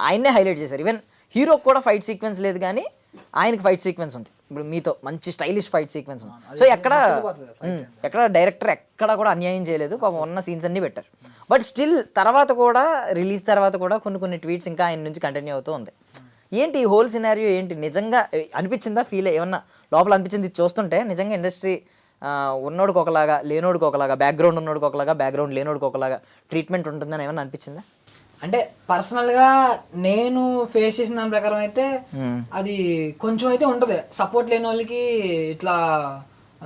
ఆయన్నే హైలైట్ చేశారు. ఈవెన్ హీరోకి కూడా ఫైట్ సీక్వెన్స్ లేదు కానీ ఆయనకి ఫైట్ సీక్వెన్స్ ఉంది. ఇప్పుడు మీతో మంచి స్టైలిష్ ఫైట్ సీక్వెన్స్ ఉంది. సో ఎక్కడ డైరెక్టర్ ఎక్కడ కూడా అన్యాయం చేయలేదు, పాపం ఉన్న సీన్స్ అన్ని పెట్టారు. బట్ స్టిల్ రిలీజ్ తర్వాత కూడా కొన్ని ట్వీట్స్ ఇంకా ఆయన నుంచి కంటిన్యూ అవుతూ ఉంది. ఏంటి ఈ హోల్ సినారియో ఏంటి? నిజంగా అనిపించిందా ఫీల్ ఏమన్నా లోపల అనిపించింది చూస్తుంటే నిజంగా ఇండస్ట్రీ ఉన్నోడికి ఒకలాగా లేనోడికి ఒకలాగా బ్యాక్గ్రౌండ్ ఉన్నోడికి ఒకలాగా బ్యాక్గ్రౌండ్ లేనోడికి ఒకలాగా ట్రీట్మెంట్ ఉంటుందని ఏమన్నా అనిపించిందా? అంటే పర్సనల్ గా నేను ఫేస్ చేసిన దాని ప్రకారం అయితే అది కొంచెం అయితే ఉంటది. సపోర్ట్ లేని వాళ్ళకి ఇట్లా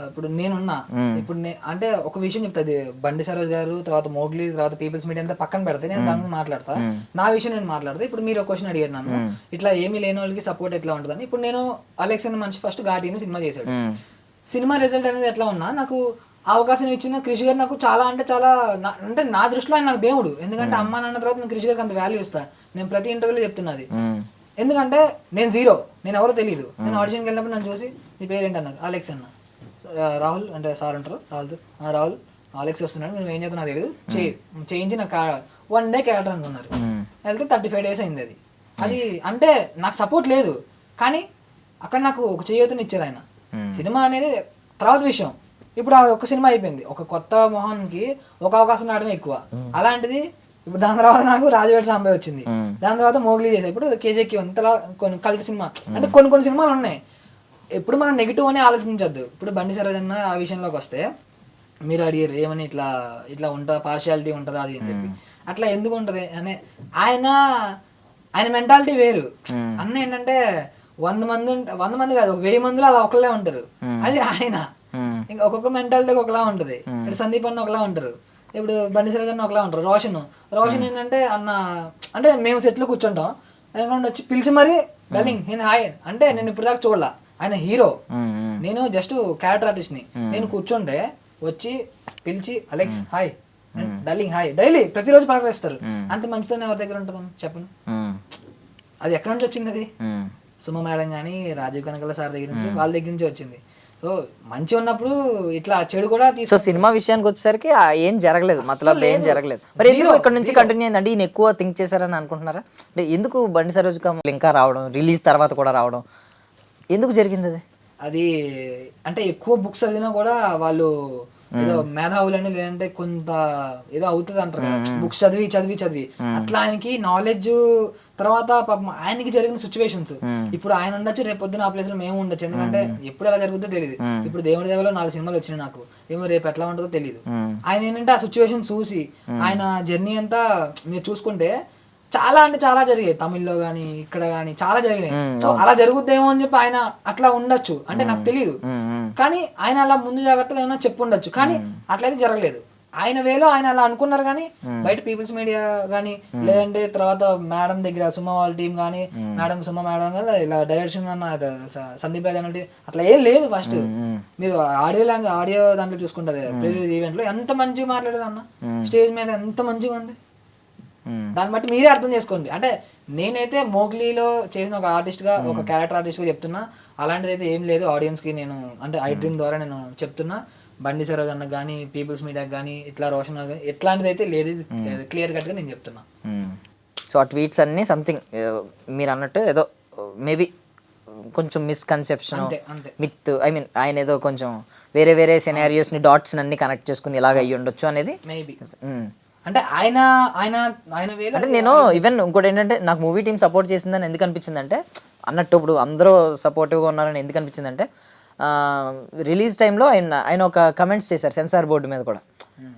ఇప్పుడు నేనున్నా ఇప్పుడు అంటే ఒక విషయం చెప్తాది బండి సరోజ్ గారు తర్వాత మోగ్లీ తర్వాత పీపుల్స్ మీడియా అంతా పక్కన పెడితే నేను దాని మీద మాట్లాడతా. నా విషయం నేను మాట్లాడతా. ఇప్పుడు మీరు ఒక క్వశ్చన్ అడిగారు నన్ను ఇట్లా ఏమీ లేని వాళ్ళకి సపోర్ట్ ఎట్లా ఉంటుందని. ఇప్పుడు నేను అలెక్స్ అనే మనిషి ఫస్ట్ ఘాటీని సినిమా చేశాడు. సినిమా రిజల్ట్ అనేది ఎట్లా ఉన్నా నాకు అవకాశం ఇచ్చిన క్రిష్ గారు నాకు చాలా అంటే చాలా అంటే నా దృష్టిలో ఆయన నాకు దేవుడు. ఎందుకంటే అమ్మ నాన్న తర్వాత నేను క్రిష్ గారికి అంత వాల్యూ ఇస్తా. నేను ప్రతి ఇంటర్వ్యూలో చెప్తున్నది. ఎందుకంటే నేను జీరో, నేను ఎవరో తెలియదు. నేను ఆడిషన్కి వెళ్ళినప్పుడు నన్ను చూసి నీ పేరేంటి అన్నారు, అలెక్స్ అన్న. రాహుల్ అంటే సార్ అంటారు, రాహుల్ అలెక్స్ వస్తున్నాడు, నువ్వు ఏం చేస్తావు నాకు తెలియదు, చేయించి నాకు 1 day క్యారెక్టర్ అనుకున్నారు. వెళ్తే 35 days అయింది. అది అంటే నాకు సపోర్ట్ లేదు కానీ అక్కడ నాకు ఒక చేయూతని ఇచ్చారు ఆయన. సినిమా అనేది తర్వాత విషయం. ఇప్పుడు ఆ ఒక్క సినిమా అయిపోయింది. ఒక కొత్త మొహానికి ఒక అవకాశం రావడం ఎక్కువ. అలాంటిది ఇప్పుడు దాని తర్వాత నాకు రాజువేడ్ సాంబయ్య వచ్చింది, దాని తర్వాత మోగ్లీ చేసాయి, ఇప్పుడు కేజేకి అంతలా కొన్ని కల్ట్ సినిమా అంటే కొన్ని సినిమాలు ఉన్నాయి. ఎప్పుడు మనం నెగిటివ్ అని ఆలోచించద్దు. ఇప్పుడు బండి సరోజన్న ఆ విషయంలోకి వస్తే మీరు అడిగారు ఏమని ఇట్లా ఉంటుందా, పార్షియాలిటీ ఉంటుందా అది అని చెప్పి. అట్లా ఎందుకు ఉంటుంది అని ఆయన మెంటాలిటీ వేరు. అన్న ఏంటంటే 100 మంది కాదు, 1000 మందిలో అలా ఒకళ్ళే ఉంటారు. అది ఆయన ఇంకా ఒక్కొక్క మెంటాలిటీకి ఒకలా ఉంటుంది. ఇప్పుడు సందీప్ అన్న ఒకలా ఉంటారు, ఇప్పుడు బండి సరోజ్ అన్న ఒకలా ఉంటారు. రోషన్ ఏంటంటే అన్న అంటే మేము సెట్లో కూర్చుంటాం, ఆయన వచ్చి పిలిచి మరి డల్లింగ్ నేను హాయ్ అంటే నేను ఇప్పుడు దాకా చూడలా. ఆయన హీరో, నేను జస్ట్ క్యారెక్టర్ ఆర్టిస్ట్ని. నేను కూర్చుంటే వచ్చి పిలిచి అలెక్స్ హాయ్, డల్లింగ్ హాయ్ డైలీ ప్రతిరోజు పలకరిస్తారు. అంత మంచితనం ఎవరి దగ్గర ఉంటుందని చెప్పండి. అది ఎక్కడ నుంచి వచ్చింది? అది సుమ మేడం కానీ రాజీవ్ కనకల సార్ దగ్గర నుంచి, వాళ్ళ దగ్గర నుంచి వచ్చింది. సో మంచి ఉన్నప్పుడు ఇట్లా చెడు కూడా సో సినిమా విషయానికి వచ్చేసరికి ఏం జరగలేదు, మతలబ్ ఏం జరగలేదు. మరి ఎందుకు ఇక్కడ నుంచి కంటిన్యూ అయిందంటే ఈయన ఎక్కువ థింక్ చేశారని అనుకుంటున్నారా? అంటే ఎందుకు బండి సరోజ్ ఇంకా రావడం, రిలీజ్ తర్వాత కూడా రావడం ఎందుకు జరిగింది? అది అంటే ఎక్కువ బుక్స్ చదివినా కూడా వాళ్ళు ఏదో మేధావులని లేదంటే కొంత ఏదో అవుతుంది అంటారు కదా, బుక్స్ చదివి అట్లా ఆయనకి నాలెడ్జ్ తర్వాత పాపం ఆయనకి జరిగిన సిచ్యువేషన్స్. ఇప్పుడు ఆయన ఉండొచ్చు, రేపు పొద్దున ఆ ప్లేస్ లో మేము ఉండొచ్చు. ఎందుకంటే ఎప్పుడు ఎలా జరుగుతుందో తెలియదు. ఇప్పుడు దేవుడి దేవలో 4 సినిమాలు వచ్చినాయి, నాకు ఏమో రేపు ఎట్లా ఉంటుందో తెలియదు. ఆయన ఏంటంటే ఆ సిచ్యువేషన్ చూసి ఆయన జర్నీ అంతా మీరు చూసుకుంటే చాలా అంటే చాలా జరిగాయి, తమిళ్లో గానీ ఇక్కడ గానీ చాలా జరిగినాయి. సో అలా జరుగుద్దేమో అని చెప్పి ఆయన అట్లా ఉండొచ్చు, అంటే నాకు తెలియదు. కానీ ఆయన అలా ముందు జాగ్రత్తగా ఏమైనా చెప్పు ఉండొచ్చు, కానీ అట్లయితే జరగలేదు. ఆయన వేలో ఆయన అలా అనుకున్నారు. కానీ బయట పీపుల్స్ మీడియా కానీ లేదంటే తర్వాత మేడం దగ్గర సుమ వాళ్ళ టీం కానీ సుమ మేడం కానీ ఇలా డైరెక్షన్ అన్న సందీప్ రాజ్ అన్నట్టు అట్లా ఏం లేదు. ఫస్ట్ మీరు ఆడియో దాంట్లో చూసుకుంటుంది ప్రీవియస్ ఈవెంట్ లో ఎంత మంచిగా మాట్లాడారు అన్న, స్టేజ్ మీద ఎంత మంచిగా ఉంది. దాన్ని బట్టి మీరే అర్థం చేసుకోండి. అంటే నేనైతే మోగ్లీలో చేసిన ఒక ఆర్టిస్ట్ గా, ఒక క్యారెక్టర్ ఆర్టిస్ట్ గా చెప్తున్నా, అలాంటిది అయితే ఏం లేదు. ఆడియన్స్ కి నేను అంటే ఐ డ్రీమ్ ద్వారా నేను చెప్తున్నా, బండి సరోజ్ అన్న కానీ పీపుల్స్ మీడియాకి కానీ ఇట్లా రోషన్ కానీ ఎట్లాంటిది అయితే లేదు, క్లియర్ కట్ గా నేను చెప్తున్నా. సో ఆ ట్వీట్స్ అన్ని సంథింగ్ మీరు అన్నట్టు ఏదో మేబీ కొంచెం మిస్కన్సెప్షన్, మిత్, ఐ మీన్ ఆయన ఏదో కొంచెం వేరే సినారియోస్ ని డాట్స్ అన్ని కనెక్ట్ చేసుకుని ఇలాగ అయ్యి ఉండొచ్చు అనేది మేబీ. అంటే ఆయన అంటే నేను ఈవెన్ ఇంకోటి ఏంటంటే నాకు మూవీ టీం సపోర్ట్ చేసిందని ఎందుకు అనిపించింది అంటే, అన్నట్టు ఇప్పుడు అందరూ సపోర్టివ్గా ఉన్నారని ఎందుకు అనిపించింది అంటే, రిలీజ్ టైంలో ఆయన ఒక కమెంట్స్ చేశారు సెన్సార్ బోర్డు మీద కూడా,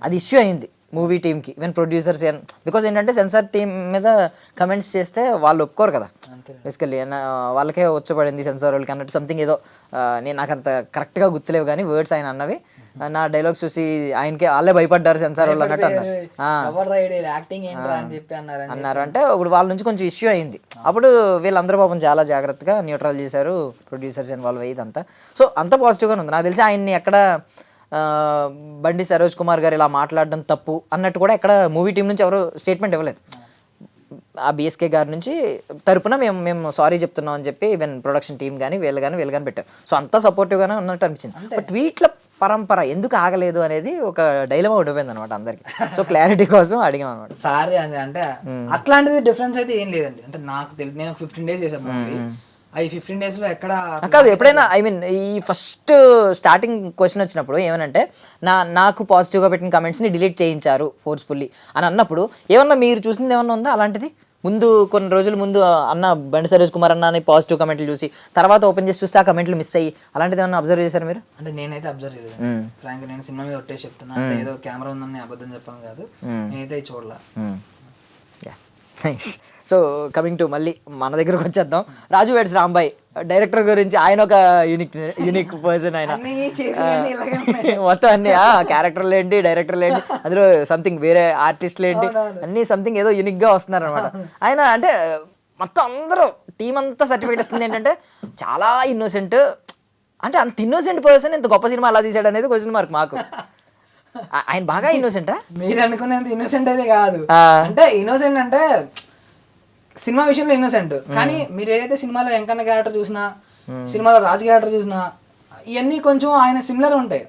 అది ఇష్యూ అయింది మూవీ టీంకి, ఈవెన్ ప్రొడ్యూసర్స్. బికాజ్ ఏంటంటే సెన్సార్ టీం మీద కమెంట్స్ చేస్తే వాళ్ళు ఒప్పుకోరు కదా బేసికల్లీ, వాళ్ళకే వచ్చపడింది సెన్సార్ వాళ్ళకి అన్నట్టు సంథింగ్ ఏదో, నేను నాకు అంత కరెక్ట్గా గుర్తులేవు కానీ వర్డ్స్ ఆయన అన్నవి, నా డైలాగ్స్ చూసి ఆయనకి వాళ్ళే భయపడ్డారు సెన్సార్ వాళ్ళు అన్నట్టు అన్నారు. అంటే ఇప్పుడు వాళ్ళ నుంచి కొంచెం ఇష్యూ అయింది. అప్పుడు వీళ్ళందరూ పాపం చాలా జాగ్రత్తగా న్యూట్రల్ చేశారు, ప్రొడ్యూసర్స్ ఇన్వాల్వ్ అయ్యి ఇదంతా. సో అంత పాజిటివ్గానే ఉంది. నాకు తెలిసి ఆయన్ని ఎక్కడ బండి సరోజ్ కుమార్ గారు ఇలా మాట్లాడడం తప్పు అన్నట్టు కూడా ఎక్కడ మూవీ టీం నుంచి ఎవరు స్టేట్మెంట్ ఇవ్వలేదు. ఆ బిఎస్కే గారి నుంచి తరపున మేము సారీ చెప్తున్నాం అని చెప్పి ఈవెన్ ప్రొడక్షన్ టీం కానీ వీళ్ళు కానీ పెట్టారు. సో అంతా సపోర్టివ్గానే ఉన్నట్టు అనిపించింది. బట్ ట్వీట్ల పరంపర ఎందుకు ఆగలేదు అనేది ఒక డైలమా ఉండిపోయింది అనమాట అందరికి. సో క్లారిటీ కోసం అడిగాం అనమాట. సారీ అంటే అట్లాంటిది డిఫరెన్స్ అయితే ఏం లేదండి. అంటే నాకు తెలియదు, నేను 15 days చేశాను. ఈ 15 days లో ఎక్కడ కాదు, ఎప్పుడైనా ఐ మీన్ ఈ ఫస్ట్ స్టార్టింగ్ క్వశ్చన్ వచ్చినప్పుడు ఏమనంటే నాకు పాజిటివ్గా పెట్టిన కమెంట్స్ని డిలీట్ చేయించారు ఫోర్స్ఫుల్లీ అని అన్నప్పుడు ఏమన్నా మీరు చూసింది ఏమన్నా ఉందా అలాంటిది? ముందు కొన్ని రోజుల ముందు అన్న బండి సరోజ్ కుమార్ అన్న అని పాజిటివ్ కమెంట్లు చూసి తర్వాత ఓపెన్ చేసి చూస్తే ఆ కమెంట్లు మిస్ అయ్యి అలాంటిది ఏమన్నా అబ్జర్వ్ చేశారు మీరు? అంటే నేనైతే అబ్జర్వ్ చేయలేదు ఫ్రాంక్. నేను సినిమా మీద ఒట్టేసి చెప్తున్నా, ఏదో కెమెరా ఉందని అబద్ధం చెప్పాను కాదు, నేనైతే చూడలే. సో కమింగ్ టు మళ్ళీ మన దగ్గరకు వచ్చేద్దాం. రాజు వెడ్స్ రాంబాయ్ డైరెక్టర్ గురించి, ఆయన ఒక యూనిక్ పర్సన్. ఆయన మొత్తం అన్ని క్యారెక్టర్లు ఏంటి, డైరెక్టర్లు ఏంటి, అందులో సంథింగ్ వేరే ఆర్టిస్టులు ఏంటి, అన్ని సంథింగ్ ఏదో యూనిక్ గా వస్తున్నారు అనమాట. ఆయన అంటే మొత్తం అందరూ టీం అంతా సర్టిఫికేట్ ఇస్తుంది ఏంటంటే చాలా ఇన్నోసెంట్. అంటే అంత ఇన్నోసెంట్ పర్సన్ ఇంత గొప్ప సినిమా అలా తీసాడు అనేది క్వశ్చన్ మార్క్ మాకు. ఆయన బాగా ఇన్నోసెంటా? మీరు అనుకునేంత ఇన్నోసెంట్ అయితే కాదు. అంటే ఇన్నోసెంట్ అంటే సినిమా విషయంలో ఇన్నోసెంట్, కానీ మీరు ఏదైతే సినిమాలో వెంకన్న క్యారెక్టర్ చూసినా, సినిమాలో రాజు క్యారెక్టర్ చూసినా, ఇవన్నీ కొంచెం ఆయన సిమిలర్ ఉంటాయి.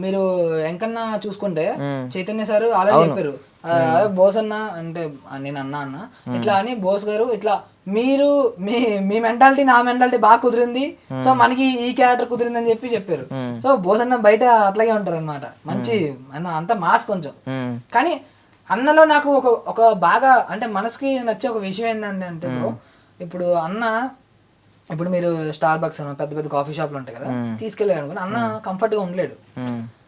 మీరు వెంకన్న చూసుకుంటే చైతన్య సార్ ఆల్రెడీ చెప్పారు, బోస్ అన్న అంటే నేను అన్న ఇట్లా అని బోస్ గారు ఇట్లా మీరు మీ మెంటాలిటీ నా మెంటాలిటీ బాగా కుదిరింది, సో మనకి ఈ క్యారెక్టర్ కుదిరింది అని చెప్పారు. సో బోస్ అన్న బయట అట్లాగే ఉంటారు అనమాట, మంచి అన్న అంత మాస్ కొంచెం. కానీ అన్నలో నాకు ఒక బాగా అంటే మనసుకి నచ్చే ఒక విషయం ఏంటంటే బ్రో, ఇప్పుడు అన్న ఇప్పుడు మీరు స్టార్ బక్స్ పెద్ద పెద్ద కాఫీ షాప్లు ఉంటాయి కదా, తీసుకెళ్ళారు అనుకుని అన్న కంఫర్ట్ గా ఉండలేడు,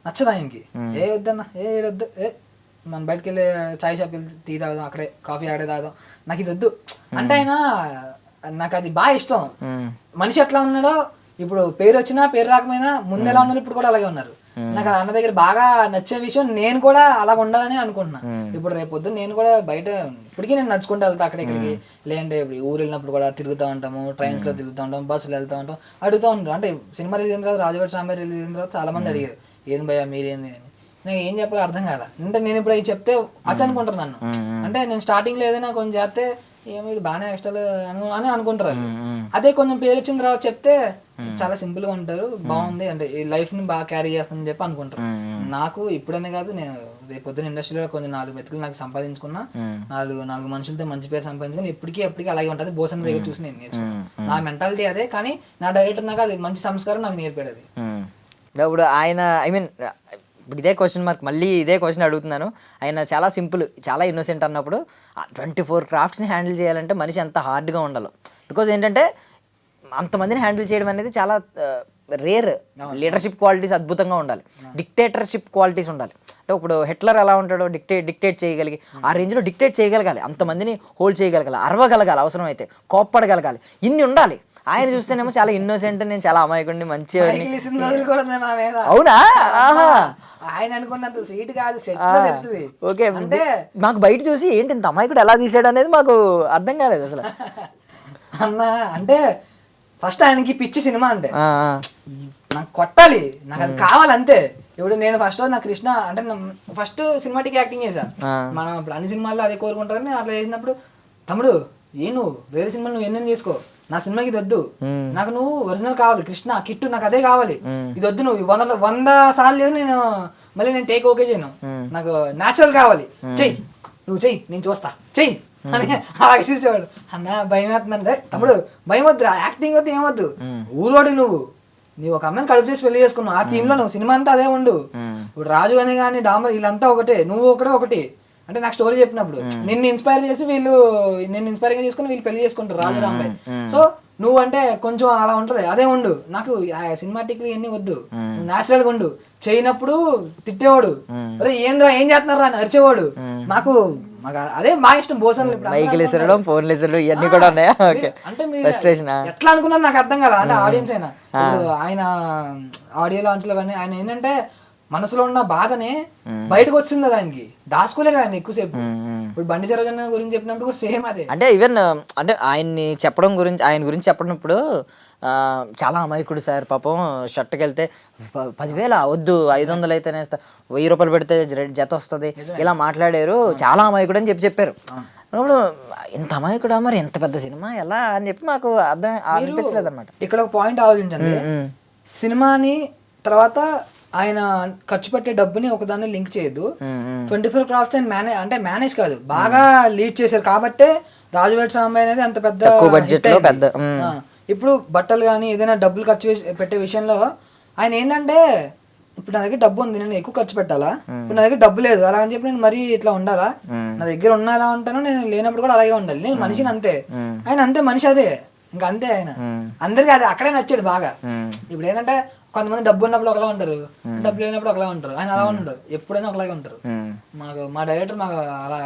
నచ్చదు ఆయనకి. ఏ వద్దన్న వద్దు, మనం బయటకు వెళ్ళి చాయ్ షాప్కి వెళ్ళి టీ తాగుదాం, అక్కడే కాఫీ ఆడే తాగుదాం, నాకు ఇది వద్దు అంటే ఆయన నాకు అది బాగా ఇష్టం. మనిషి ఎట్లా ఉన్నాడో ఇప్పుడు పేరు వచ్చినా పేరు రాకపోయినా ముందు ఎలా ఉన్నారు ఇప్పుడు కూడా అలాగే ఉన్నారు. నాకు అన్న దగ్గర బాగా నచ్చే విషయం నేను కూడా అలాగ ఉండాలని అనుకుంటున్నా. ఇప్పుడు రేపు పొద్దున్న నేను కూడా బయట ఇప్పటికీ నేను నడుచుకుంటూ వెళ్తా అక్కడికి, లేదంటే ఇప్పుడు ఊరు వెళ్ళినప్పుడు కూడా తిరుగుతూ ఉంటాము, ట్రైన్స్ లో తిరుగుతూ ఉంటాం, బస్సులు వెళ్తూ ఉంటాం, అడుగుతూ ఉంటాం. అంటే సినిమా రిలీజ్ అయిన తర్వాత రాజువారి సాంబార్ రిలీజ్ అయిన తర్వాత చాలా మంది అడిగారు ఏంది భయ్యా మీరేంది అని. నాకు ఏం చెప్పాలో అర్థం కాదా. అంటే నేను ఇప్పుడు అవి చెప్తే అది అనుకుంటారు నన్ను, అంటే నేను స్టార్టింగ్ లో ఏదైనా కొంచెం చేస్తే ఏమి బాగానే ఎక్స్ట్రా అని అనుకుంటారు. అదే కొంచెం పేరు వచ్చిన తర్వాత చెప్తే చాలా సింపుల్ గా ఉంటారు, బాగుంది అంటే ఈ లైఫ్ ని బాగా క్యారీ చేస్తుందని చెప్పి అనుకుంటారు. నాకు ఇప్పుడనే కాదు, నేను రేపు పొద్దున ఇండస్ట్రీలో కొంచెం 4 మెతుకులు నాకు సంపాదించుకున్నా, 4 మనుషులతో మంచి పేరు సంపాదించుకుని ఎప్పటికీ అలాగే ఉంటుంది. బోసన్ దగ్గర చూసి నేను నేర్చుకున్నాను. నా మెంటాలిటీ అదే, కానీ నా డైరెక్టర్ నాకు అది మంచి సంస్కారం నాకు నేర్పాడు. ఇప్పుడు ఆయన ఐ మీన్ ఇప్పుడు ఇదే క్వశ్చన్ మార్క్, మళ్ళీ ఇదే క్వశ్చన్ అడుగుతున్నాను. ఆయన చాలా సింపుల్, చాలా ఇన్నోసెంట్ అన్నప్పుడు 24 క్రాఫ్ట్స్ని హ్యాండిల్ చేయాలంటే మనిషి ఎంత హార్డ్గా ఉండాలో. బికాజ్ ఏంటంటే అంతమందిని హ్యాండిల్ చేయడం అనేది చాలా రేర్. లీడర్షిప్ క్వాలిటీస్ అద్భుతంగా ఉండాలి, డిక్టేటర్షిప్ క్వాలిటీస్ ఉండాలి. అంటే ఇప్పుడు హిట్లర్ ఎలా ఉంటాడో డిక్టేట్ చేయగలిగి ఆ రేంజ్లో డిక్టేట్ చేయగలగాలి, అంతమందిని హోల్డ్ చేయగలగాలి, అరవగలగాలి, అవసరం అయితే కోప్పడగలగాలి, ఇన్ని ఉండాలి. ఆయన చూస్తేనేమో చాలా ఇన్నోసెంట్, నేను చాలా అమాయకుడిని, మంచిగా. అవునా? ఆయన అనుకున్నంత సీట్ కాదు, ఓకే. అంటే మాకు బయట చూసి ఏంటి ఇంత అమాయకుడు ఎలా తీసాడు అనేది మాకు అర్థం కాలేదు అసలు. అన్న అంటే ఫస్ట్ ఆయనకి పిచ్చి సినిమా అంటే నాకు కొట్టాలి, నాకు అది కావాలంతే. ఇప్పుడు నేను ఫస్ట్ నా కృష్ణ అంటే ఫస్ట్ సినిమాటిక్ యాక్టింగ్ చేశా. మనం ఇప్పుడు అన్ని సినిమాల్లో అదే కోరుకుంటారని అట్లా చేసినప్పుడు, తమ్ముడు నువ్వు వేరే సినిమాలు నువ్వు ఎన్నెన్ని చేసుకో, నా సినిమాకి ఇది వద్దు, నాకు నువ్వు ఒరిజినల్ కావాలి, కృష్ణ కిట్టు నాకు అదే కావాలి, ఇది వద్దు, నువ్వు 100 సార్లు లేదు నేను మళ్ళీ నేను టేక్ ఓకే చేయను, నాకు న్యాచురల్ కావాలి, చెయ్యి నువ్వు చెయ్యి నేను చూస్తా చెయ్యి అని అలాగే చూసేవాడు. అన్న భయం అవుతుందంటే, తమ్ముడు భయం వద్దురా, యాక్టింగ్ వద్దు ఏమొద్దు, ఊరోడి నువ్వు ఒక అమ్మాయిని కడుపు చేసి పెళ్లి చేసుకున్నావు, ఆ థీమ్ లో నువ్వు సినిమా అంతా అదే ఉండు. ఇప్పుడు రాజు అని కానీ డామర్ వీళ్ళంతా ఒకటే, నువ్వు ఒకటి. అంటే నాకు స్టోరీ చెప్పినప్పుడు నిన్ను ఇన్స్పైర్ చేసి నిన్ను ఇన్స్పైర్ గా తీసుకుని వీళ్ళు పెళ్లి చేసుకుంటారు రాజు రాంబాయ్. సో నువ్వు అంటే కొంచెం అలా ఉంటది, అదే ఉండు, నాకు సినిమాటిక్లీ ఎన్ని వద్దు, న్యాచురల్ గా ఉండు. చేయనప్పుడు తిట్టేవాడు, అరే ఏంద్రా ఏం చేస్తున్నారా అని అరిచేవాడు. మాకు అదే బాగా ఇష్టం. బోసన్లు అంటే మీరు ఎట్లా అనుకున్నారు నాకు అర్థం కదా. అంటే ఆడియన్స్ అయినా ఇప్పుడు ఆయన ఆడియో లాంచ్ లో కానీ ఆయన ఏంటంటే మనసులో ఉన్న బాధనే బయటకు వస్తుంది కదా, ఆయనకి దాచుకోలేడు ఆయన ఎక్కువసేపు. ఇప్పుడు బండి సరోజన్న గురించి చెప్పినప్పుడు కూడా సేమ్ అదే. అంటే ఈవెన్ అంటే ఆయన గురించి చెప్పినప్పుడు చాలా అమాయకుడు సార్ పాపం, షర్ట్కి వెళ్తే 10,000 వద్దు 500 అయితేనే 1000 రూపాయలు పెడితే జత వస్తుంది, ఇలా మాట్లాడారు, చాలా అమాయకుడు అని చెప్పారు. అప్పుడు ఇంత అమాయకుడా, మరి ఎంత పెద్ద సినిమా ఎలా అని చెప్పి మాకు అర్థం అనిపించలేదు అనమాట. ఇక్కడ ఒక పాయింట్ ఆలోచించండి, సినిమాని తర్వాత ఆయన ఖర్చు పెట్టే డబ్బుని ఒకదాన్ని లింక్ చేయొద్దు. 24 క్రాఫ్ట్స్ అంటే మేనేజ్ కాదు, బాగా లీడ్ చేశారు కాబట్టే రాజువేట్ సాంబాయ్ అనేది అంత పెద్ద. ఇప్పుడు బట్టలు కానీ ఏదైనా డబ్బులు ఖర్చు పెట్టే విషయంలో ఆయన ఏంటంటే, ఇప్పుడు నా దగ్గర డబ్బు ఉంది, నేను ఎక్కువ ఖర్చు పెట్టాలా, ఇప్పుడు నా దగ్గర డబ్బు లేదు అలా అని చెప్పి నేను మరీ ఇట్లా ఉండాలా, నా దగ్గర ఉన్న ఎలా ఉంటానో నేను లేనప్పుడు కూడా అలాగే ఉండాలి, నేను మనిషిని అంతే. ఆయన అంతే, మనిషి అదే, ఇంకా అంతే. ఆయన అందరికీ అది అక్కడే నచ్చాడు బాగా. ఇప్పుడు ఏంటంటే కొంతమంది డబ్బు ఉన్నప్పుడు ఒకలా ఉంటారు, డబ్బు లేనప్పుడు ఒకలా ఉంటారు. ఆయన అలా ఉండడు, ఎప్పుడైనా ఒకలాగే ఉంటారు. మా డైరెక్టర్ మాకు అలా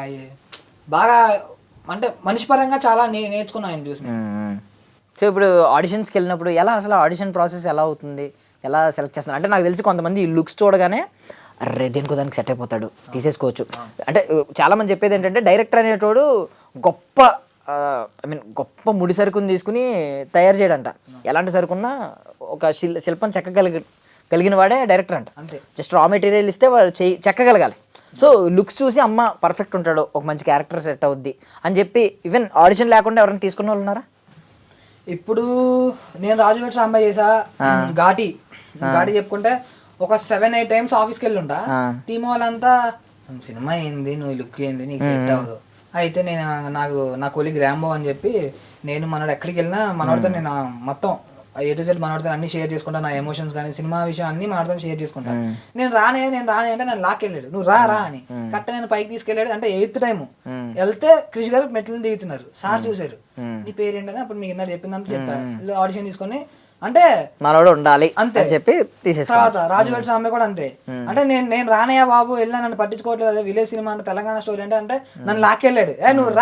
బాగా అంటే మనిషి పరంగా చాలా నేర్చుకున్నాను ఆయన చూసి. సో ఇప్పుడు ఆడిషన్స్కి వెళ్ళినప్పుడు ఎలా, అసలు ఆడిషన్ ప్రాసెస్ ఎలా అవుతుంది, ఎలా సెలెక్ట్ చేస్తున్నారు? అంటే నాకు తెలిసి కొంతమంది ఈ లుక్స్ చూడగానే అరే దేనికో దానికి సెట్ అయిపోతాడు, తీసేసుకోవచ్చు. అంటే చాలామంది చెప్పేది ఏంటంటే డైరెక్టర్ అనేటోడు గొప్ప ముడి సరుకుని తీసుకుని తయారు చేయడంట. ఎలాంటి సరుకున్నా ఒక శిల్పం చెక్కగలిగిన వాడే డైరెక్టర్ అంట. జస్ట్ రా మెటీరియల్ ఇస్తే వాడు చెక్కగలగాలి. సో లుక్స్ చూసి అమ్మ పర్ఫెక్ట్ ఉంటాడు, ఒక మంచి క్యారెక్టర్ సెట్ అవుద్ది అని చెప్పి ఈవెన్ ఆడిషన్ లేకుండా ఎవరైనా తీసుకున్న వాళ్ళు ఉన్నారా? ఇప్పుడు నేను రాజువేట్ సాంబాయ్ చేసా, ఘాటి చెప్పుకుంటే ఒక 7-8 టైమ్స్ ఆఫీస్కి వెళ్ళి ఉంటా. టీమ్ వాళ్ళంతా సినిమా ఏంది, నువ్వు లుక్ ఏంది, నీకు సెట్ అవ్వదు. అయితే నేను నా కొలీగ్ రాంబో అని చెప్పి, నేను మనోడు ఎక్కడికి వెళ్ళినా మనోడితో నేను మొత్తం A to Z మనోడితో అన్ని షేర్ చేసుకుంటాను, నా ఎమోషన్స్ కానీ సినిమా విషయం అన్ని మనోడితో షేర్ చేసుకుంటాను. నేను రానే అంటే నన్ను లాక్కెళ్ళాడు, నువ్వు రా అని కరెక్ట్ నేను పైకి తీసుకెళ్ళాడు. అంటే 8th టైం వెళ్తే క్రిష్ గారు మెట్లను దిగుతున్నారు, సార్ చూసారు, నీ పేరేంటని అప్పుడు మీకు ఇందాక చెప్పిందంతా చెప్పారు. ఆడిషన్ తీసుకొని అంటే మనోడు ఉండాలి అంతే చెప్పి తీసేస్తా. తర్వాత రాజువేడ్ సామె కూడా అంతే. అంటే నేను రానయ్యా బాబు వెళ్ళా, నన్ను పట్టించుకోవట్లేదు, అదే విలేజ్ సినిమా అంటే తెలంగాణ స్టోరీ అంటే నన్ను లాక్కెళ్ళాడు, నువ్వు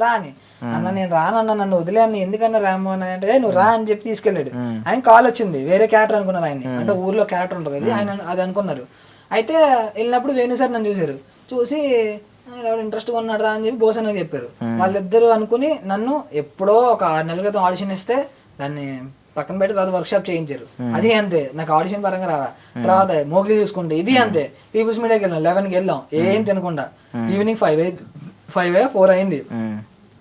రా అని. అన్న నేను రానన్నా, నన్ను వదిలేను, ఎందుకన్నా రామో అంటే నువ్వు రా అని చెప్పి తీసుకెళ్ళాడు. ఆయన కాల్ వచ్చింది, వేరే క్యారెక్టర్ అనుకున్నారు ఆయన్ని, అంటే ఊర్లో క్యారెక్టర్ ఉంటుంది అది, ఆయన అది అనుకున్నారు. అయితే వెళ్ళినప్పుడు వేణు సార్ నన్ను చూసి ఇంట్రెస్ట్గా ఉన్నాడు రా అని చెప్పి బోస్ అని చెప్పారు. వాళ్ళిద్దరు అనుకుని నన్ను ఎప్పుడో ఒక 6 నెలల క్రితం ఆడిషన్ ఇస్తే దాన్ని పక్కన పెట్టి తర్వాత వర్క్ షాప్ చేయించారు. అది అంతే, నాకు ఆడిషన్ పరంగా రాలా. తర్వాత మోగ్లీ చూసుకుంటే ఇది అంతే, పీపుల్స్ మీడియాకి వెళ్ళాం, 11కి వెళ్ళాం, ఏం తినకుండా ఈవినింగ్ 4 అయింది.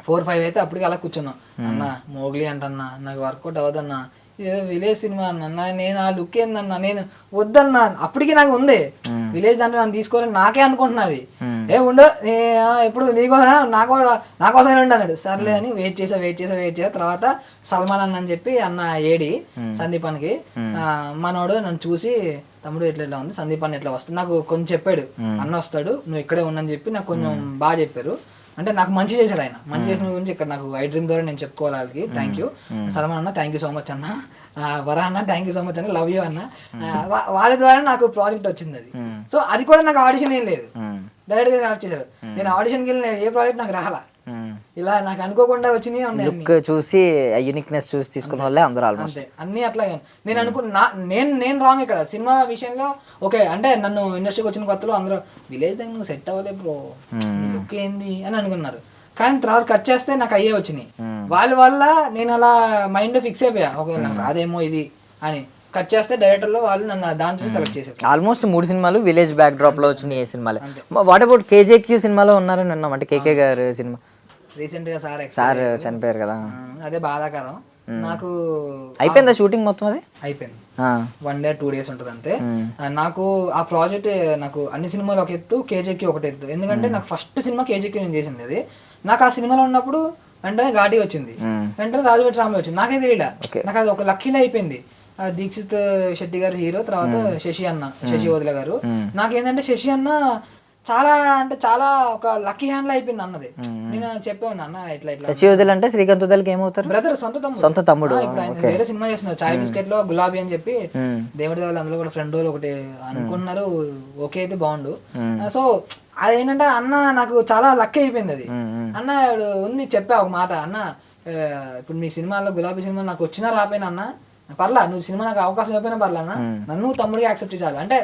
4-5 అయితే అప్పటికి అలా కూర్చున్నాం. అన్న మోగ్లీ అంటన్నా నాకు వర్కౌట్ అవ్వదన్నా, ఏదో విలేజ్ సినిమా అన్న, నేను ఆ లుక్ ఏందన్నా, నేను వద్దన్నా. అప్పటికి నాకు ఉంది విలేజ్ అంటే నన్ను తీసుకోవాలని నాకే అనుకుంటున్నది. ఉండో ఇప్పుడు నీకోసం నాకోసం ఉండి అన్నాడు. సర్లే అని వెయిట్ చేసా. తర్వాత సల్మాన్ అన్న అని చెప్పి అన్న ఏడి సందీపానికి మనోడు నన్ను చూసి, తమ్ముడు ఎట్లా ఉంది, సందీప్ అన్న ఎట్లా వస్తుంది నాకు కొంచెం చెప్పాడు, అన్న వస్తాడు నువ్వు ఇక్కడే ఉండని చెప్పి నాకు కొంచెం బాగా చెప్పారు. అంటే నాకు మంచి చేశారు ఆయన, మంచి చేసిన గురించి ఇక్కడ నాకు ఐ డ్రీమ్ ద్వారా నేను చెప్పుకోవాలి వాళ్ళకి. థ్యాంక్ యూ సల్మాన్ అన్న, థ్యాంక్ యూ సో మచ్ అన్న, వరా అన్న థ్యాంక్ యూ సో మచ్ అన్న, లవ్ యూ అన్న. వాళ్ళ ద్వారా నాకు ప్రాజెక్ట్ వచ్చింది అది. సో అది కూడా నాకు ఆడిషన్ ఏం లేదు, డైరెక్ట్ గా స్టార్ట్ చేశారు. నేను ఆడిషన్కి వెళ్ళిన ఏ ప్రాజెక్ట్ నాకు రాలా, ఇలా నాకు అనుకోకుండా వచ్చినాయి ఉన్నాయి. చూసి యూనిక్నెస్ చూసి తీసుకున్న వాళ్ళే అందరూ ఆల్మోస్ట్ అన్ని అట్లాగే. నేను అనుకున్నా నేను రాంగ్ ఇక్కడ సినిమా విషయంలో. ఓకే అంటే నన్ను ఇండస్ట్రీకి వచ్చిన కొత్తలో అందరూ విలేజ్ దగ్గర నువ్వు సెట్ అవ్వలే బ్రో, లుక్ ఏంది అని అనుకున్నారు. కానీ తర్వాత కట్ చేస్తే నాకు అయ్యే వచ్చినాయి. వాళ్ళ వల్ల నేను అలా మైండ్ ఫిక్స్ అయిపోయా, ఒకవేళ నాకు రాదేమో ఇది అని. కట్ చేస్తే డైరెక్టర్లో వాళ్ళు నన్ను దాని చూసి సెలెక్ట్ చేశారు. ఆల్మోస్ట్ 3 సినిమాలు విలేజ్ బ్యాక్ డ్రాప్ లో వచ్చినాయి ఏ సినిమాలు. వాట్ అబౌట్ KJQ సినిమాలో ఉన్నారని విన్నాం, అంటే KK గారు సినిమా రీసెంట్ గా సార్ చనిపోయారు కదా, అదే బాధాకరం. నాకు అయిపోయిందా షూటింగ్ మొత్తం? అది అయిపోయింది, 1 day 2 days ఉంటుంది అంతే. నాకు ఆ ప్రాజెక్ట్, నాకు అన్ని సినిమాలు ఒక ఎత్తు, KJQ ఒకటి ఎత్తు. ఎందుకంటే నాకు ఫస్ట్ సినిమా KJQ నేను చేసింది. అది నాకు ఆ సినిమాలో ఉన్నప్పుడు వెంటనే ఘాటి వచ్చింది, వెంటనే రాజువేడ్ సాంబే వచ్చింది, నాకే తెలియదా. నాకు అది ఒక లక్కీలో అయిపోయింది. దీక్షిత్ శెట్టి గారు హీరో, తర్వాత శశి వదిల గారు. నాకేంటంటే శశి అన్న చాలా అంటే చాలా ఒక లక్కీ హ్యాండ్ అయిపోయింది అన్నది. నేను చెప్పాను అన్న ఇట్లా అంటే శ్రీకాంత్ వదలకి ఏమవుతారు, బ్రదర్ సొంత తమ్ముడు. ఇప్పుడు ఆయన వేరే సినిమా చేస్తున్నారు, చాయ్ బిస్కెట్ లో గులాబీ అని చెప్పి, దేవుడి దేవాలి అందులో కూడా ఫ్రెండ్ వాళ్ళు ఒకటి అనుకున్నారు. ఓకే అయితే బాగుండు. సో అదేంటంటే అన్న నాకు చాలా లక్కీ అయిపోయింది అది. అన్న ఉంది చెప్పా ఒక మాట, అన్న ఇప్పుడు మీ సినిమాలో గులాబీ సినిమా నాకు వచ్చినా రాపోయినా అన్న పర్లా, నువ్వు సినిమా నాకు అవకాశం అయిపోయినా పర్లా అన్న, నన్ను తమ్ముడిగా యాక్సెప్ట్ చేయాలి అంటే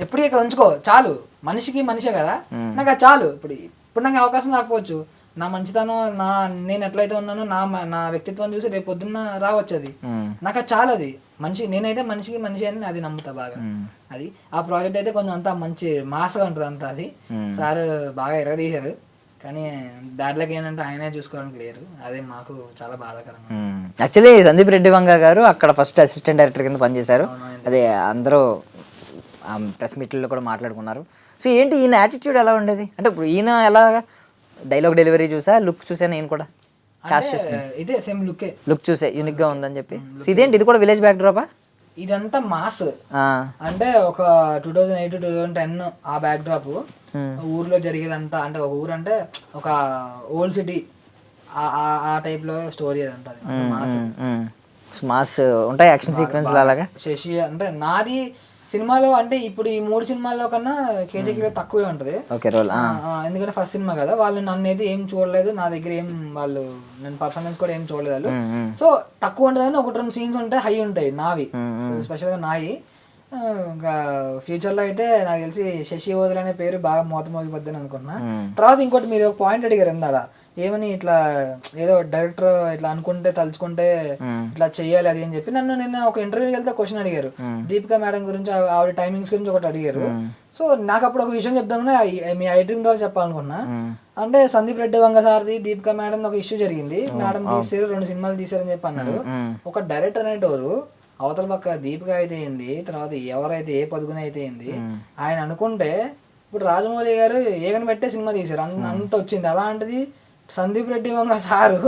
ఎప్పుడు ఇక్కడ ఉంచుకో చాలు, మనిషికి మనిషే కదా, నాకు అది చాలు. ఇప్పుడు నాకు అవకాశం రాకపోవచ్చు, నా మంచితనం నేను ఎట్లయితే ఉన్నానో నా వ్యక్తిత్వం చూసి రేపు పొద్దున్న రావచ్చు, అది నాకు అది చాలు. అది మనిషి, నేనైతే మనిషికి మనిషి అని అది నమ్ముతా బాగా. అది ఆ ప్రాజెక్ట్ అయితే కొంచెం అంతా మంచి మాస్గా ఉంటుంది అంతా. అది సార్ బాగా ఎరగదీశారు, కానీ దాంట్లోకి ఏంటంటే ఆయనే చూసుకోవడానికి లేరు, అదే మాకు చాలా బాధాకరం. యాక్చువల్లీ సందీప్ రెడ్డి వంగ గారు అక్కడ ఫస్ట్ అసిస్టెంట్ డైరెక్టర్ కింద పనిచేశారు, అదే అందరూ ప్రెస్ మీట్లలో కూడా మాట్లాడుకున్నారు. సో ఏంటి ఈయన యాటిట్యూడ్ ఎలా ఉండేది, అంటే ఇప్పుడు ఈయన ఎలా డైలాగ్ డెలివరీ చూసా, లుక్ చూసా, నేను కూడా ఇదే సేమ్ లుక్ చూసే యూనిక్ గా ఉందని చెప్పి. సో ఇదేంటి, ఇది కూడా విలేజ్ బ్యాక్ డ్రాపా? ఇదంతా మాస్, అంటే ఒక 2008 2010 ఆ బ్యాక్ డ్రాప్ ఊర్లో జరిగేదంతా. అంటే ఒక ఊరు అంటే ఒక ఓల్డ్ సిటీ ఆ టైప్ లో స్టోరీ అదంతా. మాస్ ఉంటాయి యాక్షన్ సీక్వెన్స్ అలాగా. శశి అంటే నాది సినిమాలో అంటే ఇప్పుడు ఈ 3 సినిమాల్లో కన్నా KJQ తక్కువే ఉంటది, ఎందుకంటే ఫస్ట్ సినిమా కదా. వాళ్ళు నన్ను అయితే ఏం చూడలేదు, నా దగ్గర ఏం వాళ్ళు నేను పర్ఫార్మెన్స్ కూడా ఏం చూడలేదు వాళ్ళు. సో తక్కువ ఉంటుంది కానీ 1-2 సీన్స్ ఉంటాయి, హై ఉంటాయి నావి, స్పెషల్గా నాయి. ఇంకా ఫ్యూచర్లో అయితే నాకు తెలిసి శశి వదిల అనే పేరు బాగా మోగిపోద్దని అనుకున్నా. తర్వాత ఇంకోటి మీరు ఒక పాయింట్ అడిగారు ఎందాడ, ఏమని ఇట్లా ఏదో డైరెక్టర్ ఇట్లా అనుకుంటే తలుచుకుంటే ఇట్లా చెయ్యాలి అది అని చెప్పి నన్ను నిన్న ఒక ఇంటర్వ్యూకి వెళ్తే క్వశ్చన్ అడిగారు, దీపికా మేడం గురించి, ఆవిడ టైమింగ్స్ గురించి ఒకటి అడిగారు. సో నాకు అప్పుడు ఒక విషయం చెప్దామని మీ ఐ డ్రీమ్ ద్వారా చెప్పాలనుకున్నా. అంటే సందీప్ రెడ్డి వంగ సార్ది దీపికా మేడం ఒక ఇష్యూ జరిగింది, మేడం తీసారు 2 సినిమాలు తీసారని చెప్పి అన్నారు. ఒక డైరెక్టర్ అనేటోరు అవతల పక్క దీపిక అయితే ఏంది, తర్వాత ఎవరైతే ఏ పదుగున అయితే ఏంది, ఆయన అనుకుంటే ఇప్పుడు రాజమౌళి గారు ఏగని పెట్టే సినిమా తీశారు, అంత వచ్చింది. అలాంటిది సందీప్ రెడ్డి వంగ సారు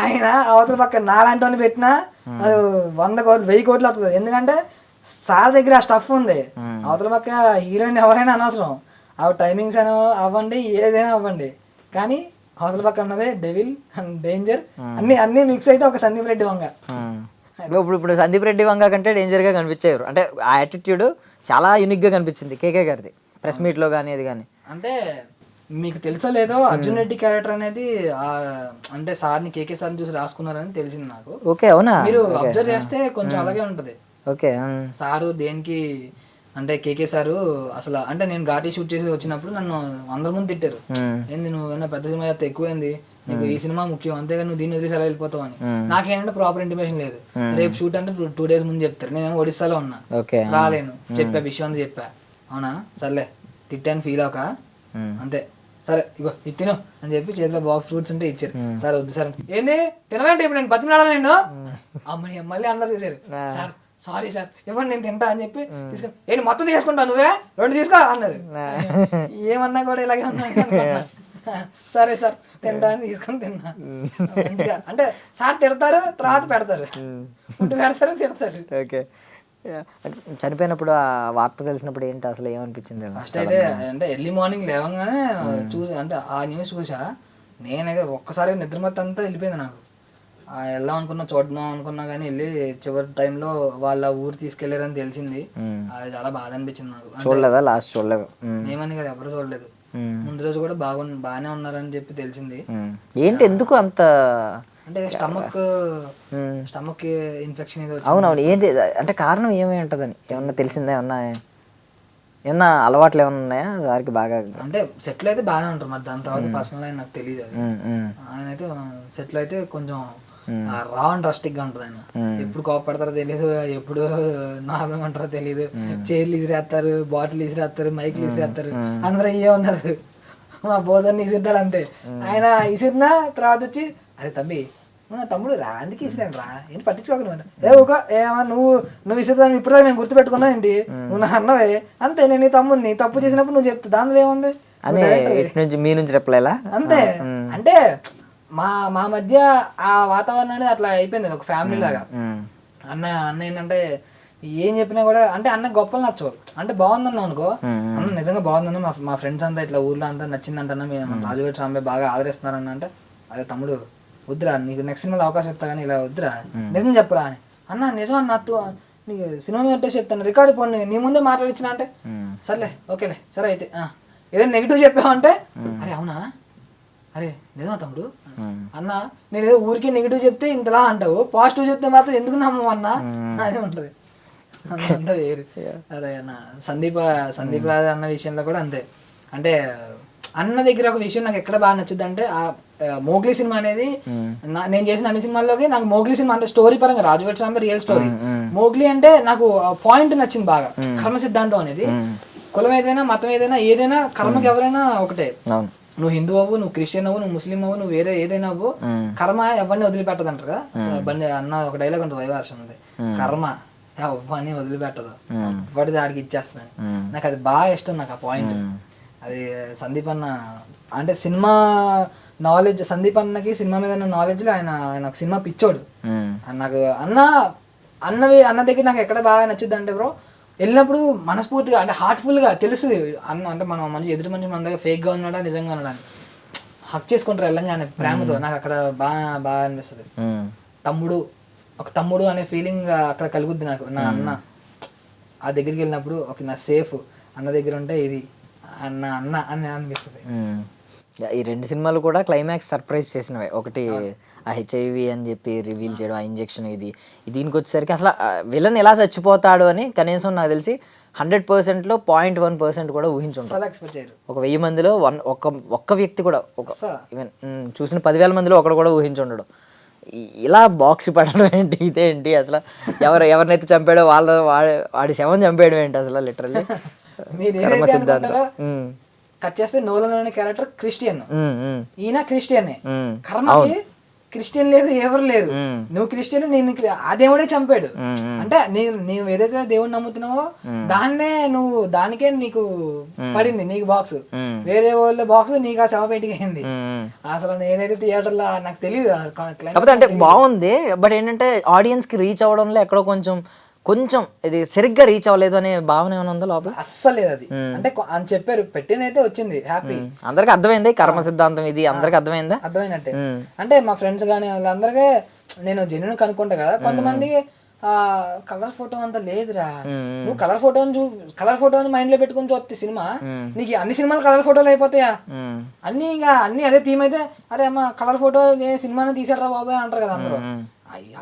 ఆయన అవతల పక్క నాలాంటి వాడిని పెట్టినా అది 100 కోట్లు 1000 కోట్లు అవుతుంది. ఎందుకంటే సార్ దగ్గర ఆ స్టఫ్ ఉంది. అవతల పక్క హీరోయిన్ ఎవరైనా అనవసరం, ఆ టైమింగ్స్ అని అవ్వండి ఏదైనా అవ్వండి, కానీ అవతల పక్క ఉన్నదే డెవిల్ అండ్ డేంజర్ అన్ని మిక్స్ అయితే ఒక సందీప్ రెడ్డి వంగ. ఇప్పుడు సందీప్ రెడ్డి వంగ కంటే డేంజర్గా కనిపించారు. అంటే ఆ యాటిట్యూడ్ చాలా యూనిక్గా కనిపించింది కేకే గారిది ప్రెస్ మీట్లో కానీ అది కానీ. అంటే మీకు తెలుసో లేదో అర్జున్ రెడ్డి క్యారెక్టర్ అనేది అంటే సార్ని కేకే సార్ని చూసి రాసుకున్నారని తెలిసింది నాకు. ఓకే, అవునా? మీరు అబ్జర్వ్ చేస్తే కొంచెం అలాగే ఉంటది. ఓకే, సారు దేనికి అంటే కేకే సారు అసలు అంటే నేను ఘాటీ షూట్ చేసి వచ్చినప్పుడు నన్ను 100 మంది తిట్టారు, ఏంది నువ్వు ఏమైనా పెద్ద సినిమా చేస్తే ఎక్కువైంది, నీకు ఈ సినిమా ముఖ్యం అంతేగా నువ్వు దీన్ని వదిలేసి ఎలా వెళ్ళిపోతావు అని. నాకేంటంటే ప్రాపర్ ఇంటిమేషన్ లేదు. రేపు షూట్ అంటే 2 days ముందు చెప్తారు, నేను ఒడిస్సాలో ఉన్నా రాలేను, చెప్పా విషయం అంతా చెప్పా. అవునా సర్లే తిట్టాను ఫీల్ అవక అంతే, సరే ఇగో ఇది తిను అని చెప్పి చేతిలో బాక్స్ ఫ్రూట్స్ ఉంటే ఇచ్చారు. సరే వద్దు సార్ ఏంది తినవేంటి ఇప్పుడు నేను బతిమలాడాలి నేను అమ్మని మళ్ళీ అందరు చూసారు. సార్ సారీ సార్ ఇవ్వండి నేను తింటా అని చెప్పి తీసుకొని ఏంటి మొత్తం తీసుకుంటా నువ్వే 2 తీసుకో అన్నారు. ఏమన్నా కూడా ఇలాగే ఉన్నా సరే సార్ తింటా అని తీసుకొని తిన్నా మంచిగా. అంటే సార్ తిడతారు తర్వాత పెడతారు, ఫుడ్ పెడతారు తిడతారు. ఓకే, చనిపోయినప్పుడు ఆ వార్త తెలిసినప్పుడు ఏంటి అసలు ఏమనిపించింది? ఫస్ట్ అయితే అంటే ఎర్లీ మార్నింగ్ లేవగానే అంటే ఆ న్యూస్ చూసా, నేనైతే ఒక్కసారి నిద్రమత్త అంతా వెళ్ళిపోయింది నాకు. వెళ్దాం అనుకున్నా చూద్దాం అనుకున్నా కానీ వెళ్ళి చివరి టైంలో వాళ్ళ ఊరు తీసుకెళ్లారని తెలిసింది. అది చాలా బాధ అనిపించింది నాకు. చూడలేదా లాస్ట్? చూడలేదు మేమని కదా ఎవరు చూడలేదు. ముందు రోజు కూడా బాగానే ఉన్నారని చెప్పి తెలిసింది. ఏంటి ఎందుకు అంత అంటే స్టమక్ ఇన్ఫెక్షన్ ఏదో. అవునవును, ఏంటి అంటే కారణం ఏమై ఉంటుందని ఏమన్నా తెలిసిందా? ఏమన్నా అలవాట్లు ఏమన్నా ఉన్నాయా వారికి బాగా? అంటే సెటిల్ అయితే బాగానే ఉంటారు, మరి దాని తర్వాత పర్సనల్ ఆయన నాకు తెలియదు. అది ఆయన అయితే సెటిల్ అయితే కొంచెం రా అండ్ రస్టిక్ గా ఉంటుంది. ఆయన ఎప్పుడు కోపడతారో తెలియదు, ఎప్పుడు నార్మల్గా ఉంటారో తెలియదు. చైర్లు ఇసిరేస్తారు, బాటిల్ ఇసిరేస్తారు, మైక్లు ఇసిరేస్తారు, అందరూ ఇవే ఉన్నారు. మా భోజనం ఇసిరుతాడు అంతే. ఆయన ఇసిరినా తర్వాత వచ్చి అరే తమ్మి నా తమ్ముడు రా అందుకే ఇసిరాను రా ఏం పట్టించుకోకుండా ఏమన్నా నువ్వు ఇసురుతాను ఇప్పుడు మేము గుర్తుపెట్టుకున్నా ఏంటి, నువ్వు నా అన్నవే అంతే, నేను నీ తమ్ముడిని తప్పు చేసినప్పుడు నువ్వు చెప్తా దానిలో ఏముంది మీ నుంచి చెప్పలేలా అంతే. అంటే మా మధ్య ఆ వాతావరణం అనేది అట్లా అయిపోయింది ఒక ఫ్యామిలీ లాగా. అన్న ఏంటంటే ఏం చెప్పినా కూడా అంటే అన్న గొప్పలు నచ్చవు. అంటే బాగుందన్నావు అనుకో, అన్న నిజంగా బాగుందన్న మా ఫ్రెండ్స్ అంతా ఇట్లా ఊర్లో అంతా నచ్చిందంటన్నా మేము రాజుగారి సాంబే బాగా ఆదరిస్తున్నారన్న అంటే అదే తమ్ముడు వద్దురా నీకు నెక్స్ట్ సినిమాలో అవకాశం ఇస్తా కానీ ఇలా వద్దురా నిజం చెప్పరా అని. అన్న నిజం అన్న నీకు సినిమా మీద చెప్తాను రికార్డు పోనీ నీ ముందే మాట్లాడించిన అంటే సర్లే ఓకేలే సరే అయితే ఏదైనా నెగిటివ్ చెప్పావంటే అరే అవునా అరే నిజమా తమ్ముడు అన్న నేను ఏదో ఊరికే నెగిటివ్ చెప్తే ఇంతలా అంటావు, పాజిటివ్ చెప్తే మాత్రం ఎందుకు నమ్మవు అన్న అని ఉంటది. అంతా వేరు. అదే అన్న సందీప్ రాజు అన్న విషయంలో కూడా అంతే. అంటే అన్న దగ్గర ఒక విషయం నాకు ఎక్కడ బాగా నచ్చుద్ది అంటే ఆ మోగ్లీ సినిమా అనేది నేను చేసిన అన్ని సినిమాల్లోకి నాకు మోగ్లీ సినిమా అంటే స్టోరీ పరంగా రాజుగారి సాంబే రియల్ స్టోరీ. మోగ్లీ అంటే నాకు పాయింట్ నచ్చింది బాగా, కర్మ సిద్ధాంతం అనేది. కులం ఏదైనా మతం ఏదైనా కర్మకి ఎవరైనా ఒకటే. నువ్వు హిందూ అవ్వు, నువ్వు క్రిస్టియన్ అవ్వు, నువ్వు ముస్లిం అవ్వు, నువ్వు వేరే ఏదైనా అవ్వు, కర్మ ఎవరిని వదిలిపెట్టదు అంటారు కదా. బండి అన్న ఒక డైలాగ్ ఉంటుంది వైవర్షన్ ఉంది, కర్మ ఎవ్వని వదిలిపెట్టదు ఎవ్వడిది ఆడికి ఇచ్చేస్తుందని. నాకు అది బాగా ఇష్టం నాకు ఆ పాయింట్. అది సందీప్ అన్న అంటే సినిమా నాలెడ్జ్, సందీప్ అన్నకి సినిమా మీద ఉన్న నాలెడ్జ్లో ఆయన సినిమా పిచ్చోడు. నాకు అన్న దగ్గర నాకు ఎక్కడ బాగా నచ్చుద్ది అంటే బ్రో వెళ్ళినప్పుడు మనస్ఫూర్తిగా అంటే హార్ట్ఫుల్గా తెలుస్తుంది అన్న అంటే మనం మంచి ఎదుటి మనిషి మన దగ్గర ఫేక్గా ఉన్నాడా నిజంగా ఉన్నాడని హక్ చేసుకుంటారు వెళ్ళంగానే ప్రేమతో. నాకు అక్కడ బాగా అనిపిస్తుంది. ఒక తమ్ముడు అనే ఫీలింగ్ అక్కడ కలుగుద్ది నాకు. నా అన్న ఆ దగ్గరికి వెళ్ళినప్పుడు ఒక నా సేఫ్ అన్న దగ్గర ఉంటే ఇది అన్న అని అనిపిస్తుంది. ఈ 2 సినిమాలు కూడా క్లైమాక్స్ సర్ప్రైజ్ చేసినవే. ఒకటి ఆ హెచ్ఐవి అని చెప్పి రివీల్ చేయడం, ఆ ఇంజెక్షన్, దీనికి వచ్చేసరికి అసలు విలన్ ఎలా చచ్చిపోతాడు అని కనీసం నాకు తెలిసి 100%లో 0.1% కూడా ఊహించుంటారు. ఒక 1000 మందిలో ఒక్క వ్యక్తి కూడా ఈవెన్ చూసిన 10,000 మందిలో ఒకడు కూడా ఊహించుండడు. ఇలా బాక్స్ పడడం ఏంటి, ఇదేంటి అసలు ఎవరినైతే చంపాడో వాడి శవం చంపేయడం ఏంటి అసలు లిటరల్లీ కర్మ సిద్ధాంతం. కట్ చేస్తే నోలన్ అనే క్యారెక్టర్ క్రిస్టియన్, ఈయన క్రిస్టియన్. కర్మకి క్రిస్టియన్ లేదు, ఎవరు లేరు. నువ్వు క్రిస్టియన్, నేను ఆ దేవుడే చంపాడు అంటే నీవు ఏదైతే దేవుడిని నమ్ముతున్నావో దాన్నే నువ్వు, దానికే నీకు పడింది నీకు బాక్స్, వేరే వాళ్ళ బాక్స్ నీకు ఆ శవపేటికి అయింది. అసలు నేనైతే థియేటర్ లో నాకు తెలియదు. కాకపోతే అంటే బాగుంది, బట్ ఏంటంటే ఆడియన్స్ కి రీచ్ అవ్వడంలో ఎక్కడో కొంచెం ఇది సరిగ్గా రీచ్ అవ్వలేదు అనే భావన ఏమైనా ఉందా లోపల? అస్సలు లేదు అది. అంటే అని చెప్పారు, పెట్టినైతే వచ్చింది, హ్యాపీ. అందరికి అర్థమైంది కర్మ సిద్ధాంతం ఇది, అందరికి అర్థమైందా? అర్థమైనట్టే. అంటే మా ఫ్రెండ్స్ కానీ వాళ్ళందరికీ నేను జెన్యున్ కనుక్కుంటా కదా, కొంతమంది కలర్ ఫోటో అంత లేదురా, నువ్వు కలర్ ఫోటోని మైండ్ లో పెట్టుకుని చూస్తే సినిమా, నీకు అన్ని సినిమాలు కలర్ ఫోటోలు అయిపోతాయా? అన్ని అదే థీమ్ అయితే, అరే అమ్మ కలర్ ఫోటో సినిమాని తీసారా బాబాయ్ అంటారు కదా అందరూ.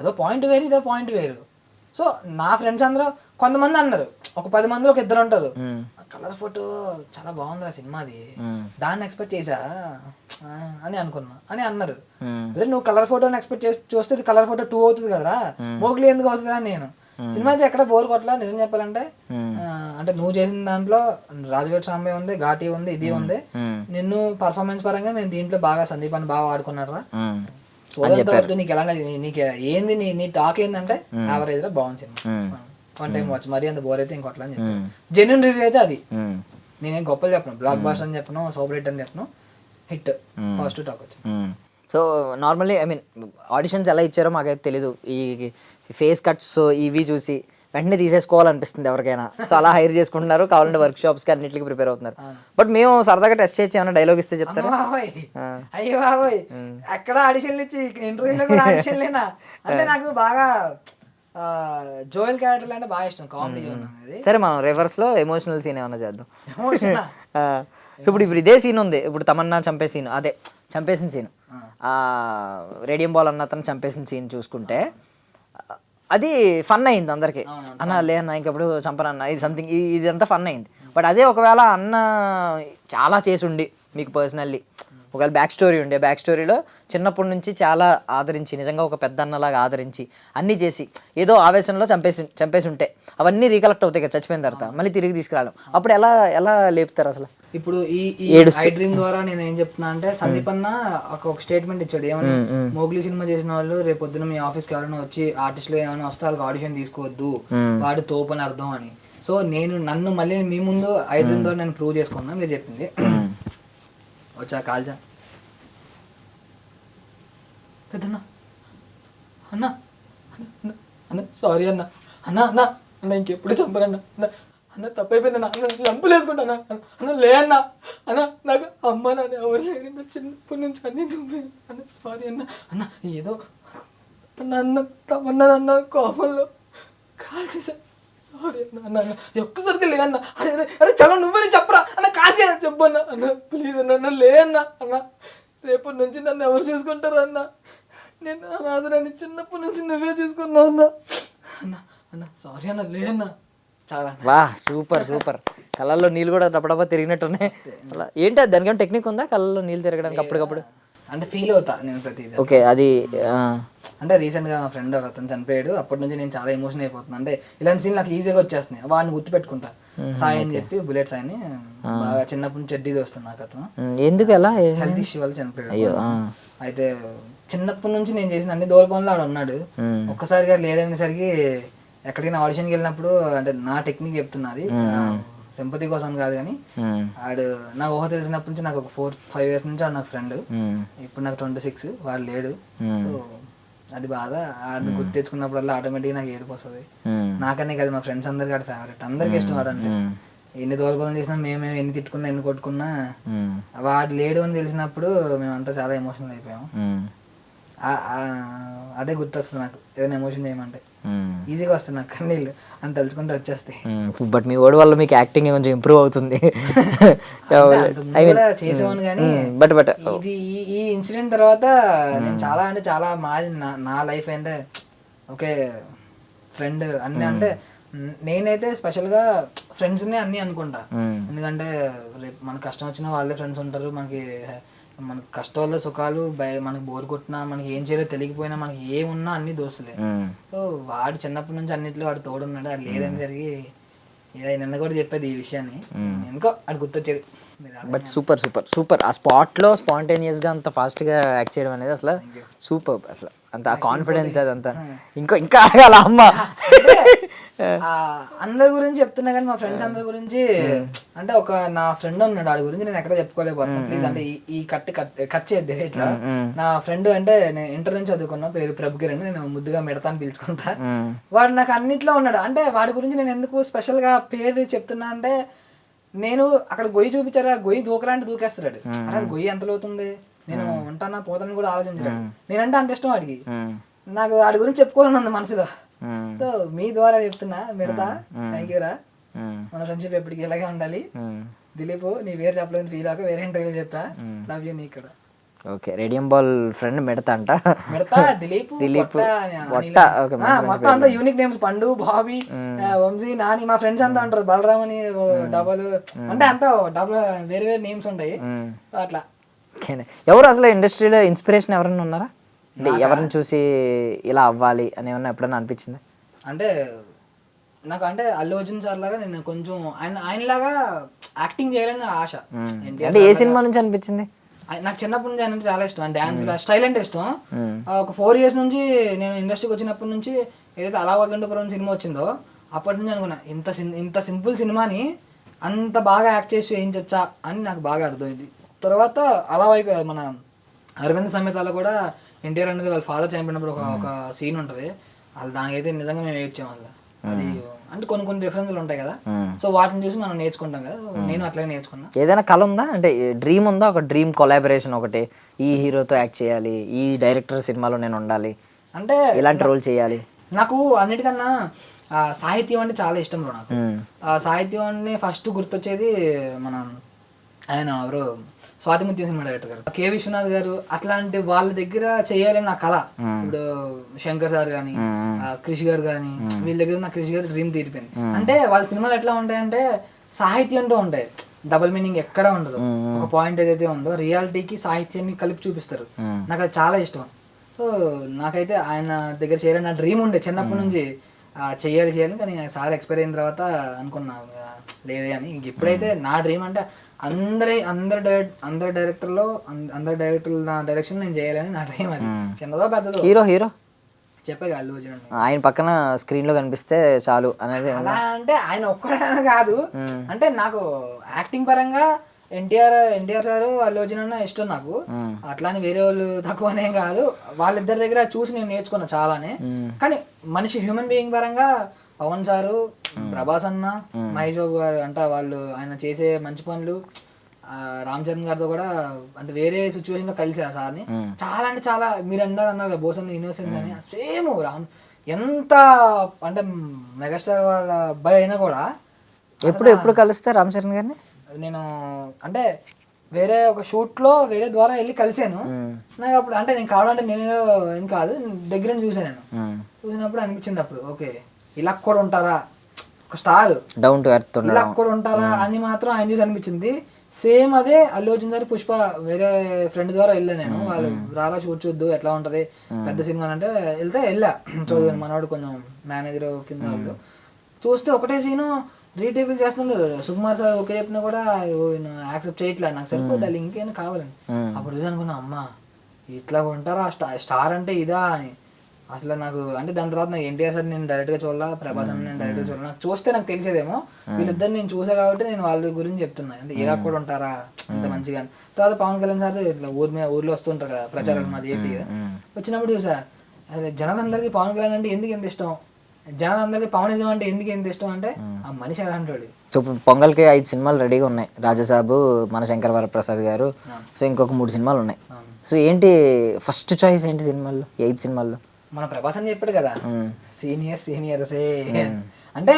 అదో పాయింట్ వేరు, ఇదో పాయింట్ వేరు. సో నా ఫ్రెండ్స్ అందరూ కొంతమంది అన్నారు, ఒక 10 మందిలో ఒక 2 ఉంటారు, కలర్ ఫోటో చాలా బాగుందిరా సినిమాది, దాన్ని ఎక్స్పెక్ట్ చేసా అని అనుకున్నా అని అన్నారు. అదే నువ్వు కలర్ ఫోటోని ఎక్స్పెక్ట్ చేసి చూస్తే కలర్ ఫోటో 2 అవుతుంది కదరా, మోగ్లీ ఎందుకు అవుతుంది అని నేను. సినిమా అయితే ఎక్కడ బోర్ కొట్టలా నిజం చెప్పాలంటే. అంటే నువ్వు చేసిన దాంట్లో రాజవేట్ సాంబే ఉంది, ఘాటి ఉంది, ఇది ఉంది. నిన్ను పర్ఫార్మెన్స్ పరంగా మేము దీంట్లో బాగా సందీప్ అని బాగా వాడుకున్నారా. నీకు ఎలా, నీకు ఏంది నీ టాక్ ఏంటంటే యావరేజ్ గా బాగుంది సినిమా, 1 టైం వాచ్, మరీ అంత బోర్ అయితే ఇంకోట్లా అని చెప్పాను. జెన్యున్ రివ్యూ అయితే అది. నేనేం గొప్పలు చెప్పను, బ్లాక్ బాస్టర్ అని చెప్పను, సూపర్ హిట్ అని చెప్పను, హిట్, పాజిటివ్ టాక్ వచ్చింది. So normally I mean auditions ఎలా ఇచ్చారో మాకైతే తెలీదు, ఈ ఫేస్ కట్స్ ఇవి చూసి వెంటనే తీసేసుకోవాలనిపిస్తుంది ఎవరికైనా. సో అలా హైర్ చేసుకుంటున్నారు, కావాలంటే వర్క్ షాప్స్కి అన్నింటికి ప్రిపేర్ అవుతున్నారు. బట్ మేము సరదాగా టెస్ట్ చేయొచ్చు, ఏమైనా డైలాగ్ ఇస్తే చెప్తారా? అయ్యో బాబోయ్, ఎక్కడ ఆడిషన్లు ఇచ్చి ఇంటర్వ్యూలో కూడా ఆడిషన్ లేనా అంటే నాకు బాగా జోయల్ క్యారెక్టర్ అంటే బాగా ఇష్టం, కామెడీ జోన్ అనేది. సరే మనం రివర్స్ లో ఎమోషనల్ సీన్ ఏమైనా చేద్దాం. సో ఇప్పుడు ఇదే సీన్ ఉంది, ఇప్పుడు తమన్నా చంపే సీన్, అదే చంపేసిన సీన్, రేడియం బాల్ అన్న అతను చంపేసిన సీన్ చూసుకుంటే అది ఫన్ అయింది అందరికి. అన్న లే అన్న ఇంకెప్పుడు చంపనన్న, ఇది సంథింగ్ ఇదంతా ఫన్ అయింది. బట్ అదే ఒకవేళ అన్న చాలా చేసుండి మీకు పర్సనల్లీ ఒకవేళ బ్యాక్ స్టోరీ ఉండే, బ్యాక్ స్టోరీలో చిన్నప్పటి నుంచి చాలా ఆదరించి, నిజంగా ఒక పెద్ద అన్నలాగా ఆదరించి అన్నీ చేసి ఏదో ఆవేశంలో చంపేసి ఉంటే అవన్నీ రీకలెక్ట్ అవుతాయి కదా చచ్చిపోయిన తర్వాత, మళ్ళీ తిరిగి తీసుకురావడం, అప్పుడు ఎలా లేపుతారు అసలు? ఇప్పుడు ఈ ఐ డ్రీమ్ ద్వారా నేను ఏం చెప్తున్నా అంటే, సందీప్ అన్న ఒక స్టేట్మెంట్ ఇచ్చాడు, ఏమని, మోగ్లీ సినిమా చేసిన వాళ్ళు రేపు పొద్దున మీ ఆఫీస్కి ఎవరైనా వచ్చి ఆర్టిస్టులు ఏమైనా వస్తే వాళ్ళకి ఆడిషన్ తీసుకోవద్దు, వాడు తోపు అని అర్థం అని. సో నన్ను మళ్ళీ మీ ముందు ఐ డ్రీమ్ ద్వారా నేను ప్రూవ్ చేసుకున్నా. మీరు చెప్పింది వచ్చా కాల్జా పెద్దన్నా, అన్న అన్న సారీ అన్న, అన్న అన్న అన్న ఇంకెప్పుడు చంపరన్నా, అన్న తప్పైపోయింది అన్న, లంపులు వేసుకుంటాను అన్న, లే అన్న అన్న, నాకు అమ్మ నాన్న ఎవరు లేరు, చిన్నప్పటి నుంచి అన్ని దుబ్బేది అన్న, సారీ అన్న అన్న, ఏదో అన్న తమన్నా అన్న కోపంలో కాల్ చేశాను, సారీ అన్న అన్న అన్న ఒక్కసారికి లే అన్న, అరే అరే చలో నువ్వే చెప్పరా అన్న, కాశీ అన్న చెప్పన్న అన్న, ప్లీజ్ అన్న లే అన్న అన్న, రేపటి నుంచి నన్ను ఎవరు చూసుకుంటారు అన్న, నేను అనాథరాన్ని చిన్నప్పటి నుంచి నువ్వే చూసుకున్నావు అన్న అన్న అన్న సారీ అన్న, లే అన్న చాలా. వా సూపర్ సూపర్, కళ్ళల్లో నీళ్ళు కూడా డబ్బడబ్బా తిరిగినట్టున్నాయి. అలా ఏంటి దానికి ఏమైనా టెక్నిక్ ఉందా కళ్ళల్లో నీళ్ళు తిరగడానికి అప్పటికప్పుడు? అంటే ఫీల్ అవుతా నేను ప్రతిదీ. ఓకే అది అంటే రీసెంట్గా మా ఫ్రెండ్ ఒక అతను చనిపోయాడు, అప్పటి నుంచి నేను చాలా ఎమోషన్ అయిపోతున్నాను. అంటే ఇలాంటి సీన్ నాకు ఈజీగా వచ్చేస్తున్నాయి, వాడిని గుర్తుపెట్టుకుంటా, సాయి అని చెప్పి, బుల్లెట్ సాయిని, బాగా చిన్నప్పటి నుంచి చెడ్డీది వస్తుంది నాకు అతను. ఎందుకు ఎలా హెల్త్ ఇష్యూ వల్ల చనిపోయాడు. అయితే చిన్నప్పటి నుంచి నేను చేసిన అన్ని దూర పనులు ఆడు ఉన్నాడు, ఒక్కసారిగా లేదనేసరికి ఎక్కడికైనా ఆడిషన్కి వెళ్ళినప్పుడు, అంటే నా టెక్నిక్ చెప్తున్నది, సింపతి కోసం కాదు కానీ, ఆడు నాకు ఊహ తెలిసినప్పటి నుంచి నాకు ఒక 4-5 years నుంచి ఆడు నాకు ఫ్రెండ్, ఇప్పుడు నాకు 26, వాడు లేడు. అది బాధ, ఆడిని గుర్తు తెచ్చుకున్నప్పుడల్లా ఆటోమేటిక్గా నాకు ఏడుపు వస్తుంది. నాకనే కాదు మా ఫ్రెండ్స్ అందరికి ఆడ ఫేవరెట్, అందరికి ఇష్టం వాడంటే. ఎన్ని దూరపదం చేసినా మేము ఎన్ని తిట్టుకున్నా ఎన్ని కొట్టుకున్నా వాడు లేడు అని తెలిసినప్పుడు మేమంతా చాలా ఎమోషనల్ అయిపోయాము. అదే గుర్తొస్తుంది నాకు, ఏదైనా ఎమోషన్ చేయమంటే ఈజీగా వస్తుంది నాకు కన్నీళ్ళు అని తలుచుకుంటే వచ్చేస్తాయి. బట్ మీ వర్డ్ వల్ల మీకు యాక్టింగ్ కొంచెం ఇంప్రూవ్ అవుతుంది. చేసేవాను కానీ ఇది ఈ ఇన్సిడెంట్ తర్వాత నేను చాలా అంటే చాలా మారింది నా లైఫ్. అంటే ఓకే ఫ్రెండ్ అన్నీ, అంటే నేనైతే స్పెషల్గా ఫ్రెండ్స్ని అన్నీ అనుకుంటా, ఎందుకంటే రేపు మనకు కష్టం వచ్చినా వాళ్ళే ఫ్రెండ్స్ ఉంటారు. మనకు కష్టాల్లో సుఖాలు మనకి బోర్ కొట్టినా, మనకి ఏం చేయాలో తెలియకపోయినా, మనకి ఏమున్నా అన్ని దోస్తులే. సో వాడు చిన్నప్పటి నుంచి అన్నింటిలో వాడు తోడున్నాడు, అది లేదని జరిగి నిన్న కూడా చెప్పేది ఈ విషయాన్ని, ఎందుకో అది గుర్తొచ్చేది. But super super super. ఆ స్పాట్లో స్పాంటేనియస్గా అంత ఫాస్ట్గా యాక్ట్ చేయడం అనేది అసలు సూపర్. అసలు అంత కాన్ఫిడెన్స్ అదంతా ఇంకా ఆగాల అమ్మ. అందరి గురించి చెప్తున్నా కానీ మా ఫ్రెండ్స్ అందరి గురించి అంటే ఒక నా ఫ్రెండ్ ఉన్నాడు, వాడి గురించి నేను ఎక్కడ చెప్పుకోలేకపోతున్నాను ప్లీజ్. అంటే ఈ కట్ చేయద్దు ఇట్లా. నా ఫ్రెండ్ అంటే నేను ఇంటర్ నుంచి చదువుకున్నా, పేరు ప్రభుకిరణ్, నేను ముద్దుగా మెడతాను పిలుచుకుంటా. వాడు నాకు అన్నిట్లో ఉన్నాడు. అంటే వాడి గురించి నేను ఎందుకు స్పెషల్ గా పేరు చెప్తున్నా అంటే, నేను అక్కడ గొయ్యి చూపించారా, గొయ్యి దూకలాంటి దూకేస్తాడు. అరే అది గొయ్యి ఎంత లోతుంది, నేను ఉంటానా పోతాను కూడా ఆలోచించాడు. నేనంటే అంత ఇష్టం వాడికి. నాకు వాడి గురించి చెప్పుకోవాలని ఉంది మనసులో. సో మీ ద్వారా చెప్తున్నా మిడతా, థ్యాంక్ యూ రా. మన ఫ్రెండ్షిప్ ఎప్పటికీ ఇలాగే ఉండాలి. దిలీప్ నీ పేరు చెప్పలేదు ఫీల్ అవ్వక, వేరే ఇంటర్వ్యూ చెప్పా. లవ్ యూ నీ ఇక్కడ. ఓకే, రేడియం బాల్ ఫ్రెండ్ మిడతా అంట. మిడతా దిలీప్ మొత్తం అంతా యూనిక్ నేమ్స్, పండు, బాబీ, వంశీ, నాని. మా ఫ్రెండ్స్ అంతా ఉంటారు, బలరామ్ అని డబల్, అంటే అంతా డబల్ వేరే వేరే నేమ్స్ ఉంటాయి అట్లా. ఎవరు అసలు ఇండస్ట్రీలో ఇన్స్పిరేషన్ ఎవరైనా ఉన్నారా? అంటే ఎవరిని చూసి ఇలా అవ్వాలి అని ఏమన్నా ఎప్పుడైనా అనిపించింది? అంటే నాకు అంటే అల్లు అర్జున్ సార్ లాగా నేను కొంచెం ఆయనలాగా యాక్టింగ్ చేయాలని ఆశ. అంటే ఏ సినిమా నుంచి అనిపించింది? నాకు చిన్నప్పటి నుంచి ఆయన చాలా ఇష్టం, డాన్స్ స్టైల్ అంటే ఇష్టం. ఒక 4 years నుంచి నేను ఇండస్ట్రీకి వచ్చినప్పటి నుంచి ఏదైతే అలా వైకుంఠపురం సినిమా వచ్చిందో అప్పటి నుంచి అనుకున్నా, ఇంత సింపుల్ సినిమాని అంత బాగా యాక్ట్ చేసి వేయించచ్చా అని నాకు బాగా అర్థమైంది. తర్వాత అలా మన అరవింద్ సమేతాలో కూడా ఎన్టీఆర్ అనేది వాళ్ళ ఫాదర్ చనిపోయినప్పుడు ఒక సీన్ ఉంటుంది, వాళ్ళు దానికైతే నిజంగా మేము ఏడ్చాం. వాళ్ళ అది అంటే కొన్ని డిఫరెన్స్లు ఉంటాయి కదా, సో వాటిని చూసి మనం నేర్చుకుంటాం కదా. నేను అట్లాగే నేర్చుకున్నా. ఏదైనా కళ ఉందా, అంటే డ్రీమ్ ఉందా? ఒక డ్రీమ్ కొలాబరేషన్ ఒకటి, ఈ హీరోతో యాక్ట్ చేయాలి, ఈ డైరెక్టర్ సినిమాలో నేను ఉండాలి, అంటే ఇలాంటి రోల్ చేయాలి. నాకు అన్నిటికన్నా సాహిత్యం అంటే చాలా ఇష్టం బ్రో. నాకు ఆ సాహిత్యాన్ని ఫస్ట్ గుర్తొచ్చేది మన ఆయన ఎవరు, స్వాతిముత్యం సినిమా డైరెక్టర్ గారు, కె విశ్వనాథ్ గారు. అట్లాంటి వాళ్ళ దగ్గర చేయాలని నా కళ. ఇప్పుడు శంకర్ సార్ కానీ, క్రిష్ గారు కానీ, వీళ్ళ దగ్గర నా క్రిష్ గారు డ్రీమ్ తీరిపోయింది. అంటే వాళ్ళ సినిమాలు ఎట్లా ఉంటాయంటే సాహిత్యంతో ఉంటాయి, డబుల్ మీనింగ్ ఎక్కడ ఉండదు. ఒక పాయింట్ ఏదైతే ఉందో రియాలిటీకి సాహిత్యాన్ని కలిపి చూపిస్తారు. నాకు అది చాలా ఇష్టం. సో నాకైతే ఆయన దగ్గర చేయాలని నా డ్రీమ్ ఉండే చిన్నప్పటి నుంచి, చేయాలి. కానీ సార్ ఎక్స్పైర్ అయిన తర్వాత అనుకున్నా లేదే అని. ఇప్పుడైతే నా డ్రీమ్ అంటే అందరి డైరెక్టర్లో అందరి డైరెక్టర్లు నా డైరెక్షన్ నేను చేయాలని నా డ్రీమ్. అది చిన్నదో పెద్దదో. హీరో చెప్పే అల్లు అర్జున్ ఆయన పక్కన స్క్రీన్ లో కనిపిస్తే చాలు అనేది. అలా అంటే ఆయన ఒక్కడైనా కాదు, అంటే నాకు యాక్టింగ్ పరంగా ఎన్టీఆర్ సార్, అల్లు అర్జున్ అన్న ఇష్టం నాకు. అట్లానే వేరే వాళ్ళు తక్కువనే కాదు, వాళ్ళిద్దరి దగ్గర చూసి నేను నేర్చుకున్నా చాలానే. కానీ మనిషి హ్యూమన్ బీయింగ్ పరంగా పవన్ సారు, ప్రభాస్ అన్న, మహేష్ బాబు గారు అంటే వాళ్ళు ఆయన చేసే మంచి పనులు, రామ్ చరణ్ గారితో కూడా అంటే వేరే సిచ్యువేషన్ లో కలిసి ఆ సార్ని చాలా అంటే చాలా. మీరు అన్నారు బోసన్ ఇన్నోసెన్స్ అని, సేమ్ రామ్ ఎంత అంటే మెగాస్టార్ వాళ్ళ అబ్బాయి అయినా కూడా. ఎప్పుడు కలిస్తే రామ్ చరణ్ గారిని నేను అంటే వేరే ఒక షూట్ లో వేరే ద్వారా వెళ్ళి కలిసాను. నాకు అప్పుడు అంటే నేను కావాలంటే నేనేదో ఏం కాదు, దగ్గర చూసాను. నేను చూసినప్పుడు అనిపించింది అప్పుడు, ఓకే ఇలా కూడా ఉంటారా, ఒక స్టార్ డౌన్ టు ఎర్త్ ఇలా కూడా ఉంటారా అని మాత్రం ఆయన చూసి అనిపించింది. సేమ్ అదే అల్లు అర్జున్ గారి పుష్ప వేరే ఫ్రెండ్ ద్వారా వెళ్ళాను నేను. వాళ్ళు రారా షూట్ చూద్దు ఎట్లా ఉంటది పెద్ద సినిమా అంటే వెళ్ళా చూద్దాం. మనవాడు కొంచెం మేనేజర్ కింద వాళ్ళు చూస్తే ఒకటే సీను రీటేబుల్ చేస్తున్నాడు. సుకుమార్ సార్ ఓకే చెప్పినా కూడా యాక్సెప్ట్ చేయట్లేదు, నాకు సరిపోద్ది ఇంకేమైనా కావాలని. అప్పుడు చూసి అనుకున్నా, అమ్మా ఇట్లా ఉంటారా స్టార్ అంటే ఇదా అని. అసలు నాకు అంటే దాని తర్వాత నాకు ఎన్టీఆర్ సార్ నేను డైరెక్ట్గా చూడాలా, ప్రభాస్ అని నేను డైరెక్ట్గా చూడాలి. నాకు చూస్తే నాకు తెలిసేదేమో, వీళ్ళిద్దరు నేను చూసా కాబట్టి నేను వాళ్ళ గురించి చెప్తున్నా. అంటే ఇలా కూడా ఉంటారా అంత మంచిగా. తర్వాత పవన్ కళ్యాణ్ సార్ ఇట్లా ఊర్లో వస్తుంటారు కదా ప్రచారాలు, మాది ఏపీ వచ్చినప్పుడు చూసా, అదే జనాలందరికీ పవన్ కళ్యాణ్ అంటే ఎందుకు ఎంత ఇష్టం, జనాలందరికీ పవనిజం అంటే ఎందుకు ఎంత ఇష్టం అంటే ఆ మనిషి అలాంటి వాడు. సో పొంగల్కి 5 సినిమాలు రెడీగా ఉన్నాయి, రాజసాబు, మన శంకర్ వరప్రసాద్ గారు, సో ఇంకొక 3 సినిమాలు ఉన్నాయి. సో ఏంటి ఫస్ట్ చాయిస్ ఏంటి సినిమాల్లో, 8 సినిమాల్లో? మన ప్రభాస్ అని చెప్పాడు కదా, సీనియర్సే అంటే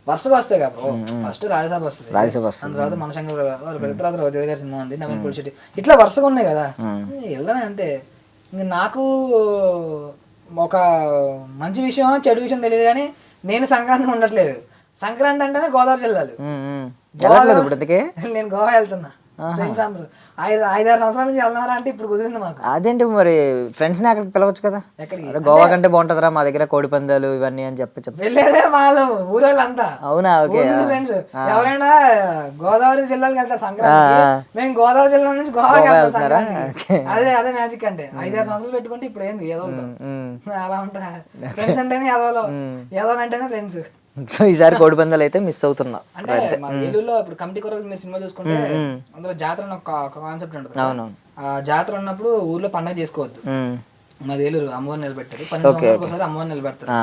వరుసగా వస్తాయి కదా బ్రో. ఫస్ట్ రాజసాబ్ వస్తుంది, దాని తర్వాత మన శంకర్ తర్వాత రవితేజ గారి సినిమా ఉంది, నవీన్ పులిశెట్టి, ఇట్లా వరుసగా ఉన్నాయి కదా. వెళ్ళమే అంతే. ఇంకా నాకు ఒక మంచి విషయం చెడు విషయం తెలియదు కానీ నేను సంక్రాంతి ఉండట్లేదు. సంక్రాంతి అంటేనే గోదావరి జిల్లాలు. నేను గోవా వెళ్తున్నా. ఫ్రెండ్స్ అందరూ 5-6 సంవత్సరాల నుంచి వెళ్తున్నారా అంటే ఇప్పుడు కుదిరింది మాకు. అదేంటి మరి ఫ్రెండ్స్ని అక్కడికి పిలవచ్చు కదా. ఎక్కడికి? అరే గోవా కంటే బాగుంటుందిరా మా దగ్గర కోడి పందాలు ఇవన్నీ అని చెప్పి వెళ్ళేదే వాళ్ళు ఊరోళ్ళంతా. అవునా? ఓకే. ఫ్రెండ్స్ ఎవరైనా గోదావరి జిల్లాలకు వెళ్తారు సంక్రాంతి, మేము గోదావరి జిల్లా నుంచి గోవాకి వెళ్తాం సంక్రాంతి. అదే మ్యాజిక్ అంటే 5-6 సంవత్సరాలు పెట్టుకుంటే ఇప్పుడు ఏంది ఏదో అలా ఉంటా. ఫ్రెండ్స్ అంటేనే ఏదో అంటేనే ఫ్రెండ్స్. సో ఈసారి కోడి పందాలు అయితే మిస్ అవుతున్నా. అంటే మా ఏలూరులో ఇప్పుడు కమిటీ కొరకు మీరు సినిమా చూసుకుంటే అందులో జాతర అని ఒక కాన్సెప్ట్ ఉంటుంది. ఆ జాతర ఉన్నప్పుడు ఊర్లో పండగ చేసుకోవద్దు. మాది ఏలూరు అమ్మవారిని నిలబెట్టారు, 12 సంవత్సరాలకు ఒకసారి అమ్మవారిని నిలబెడతారు.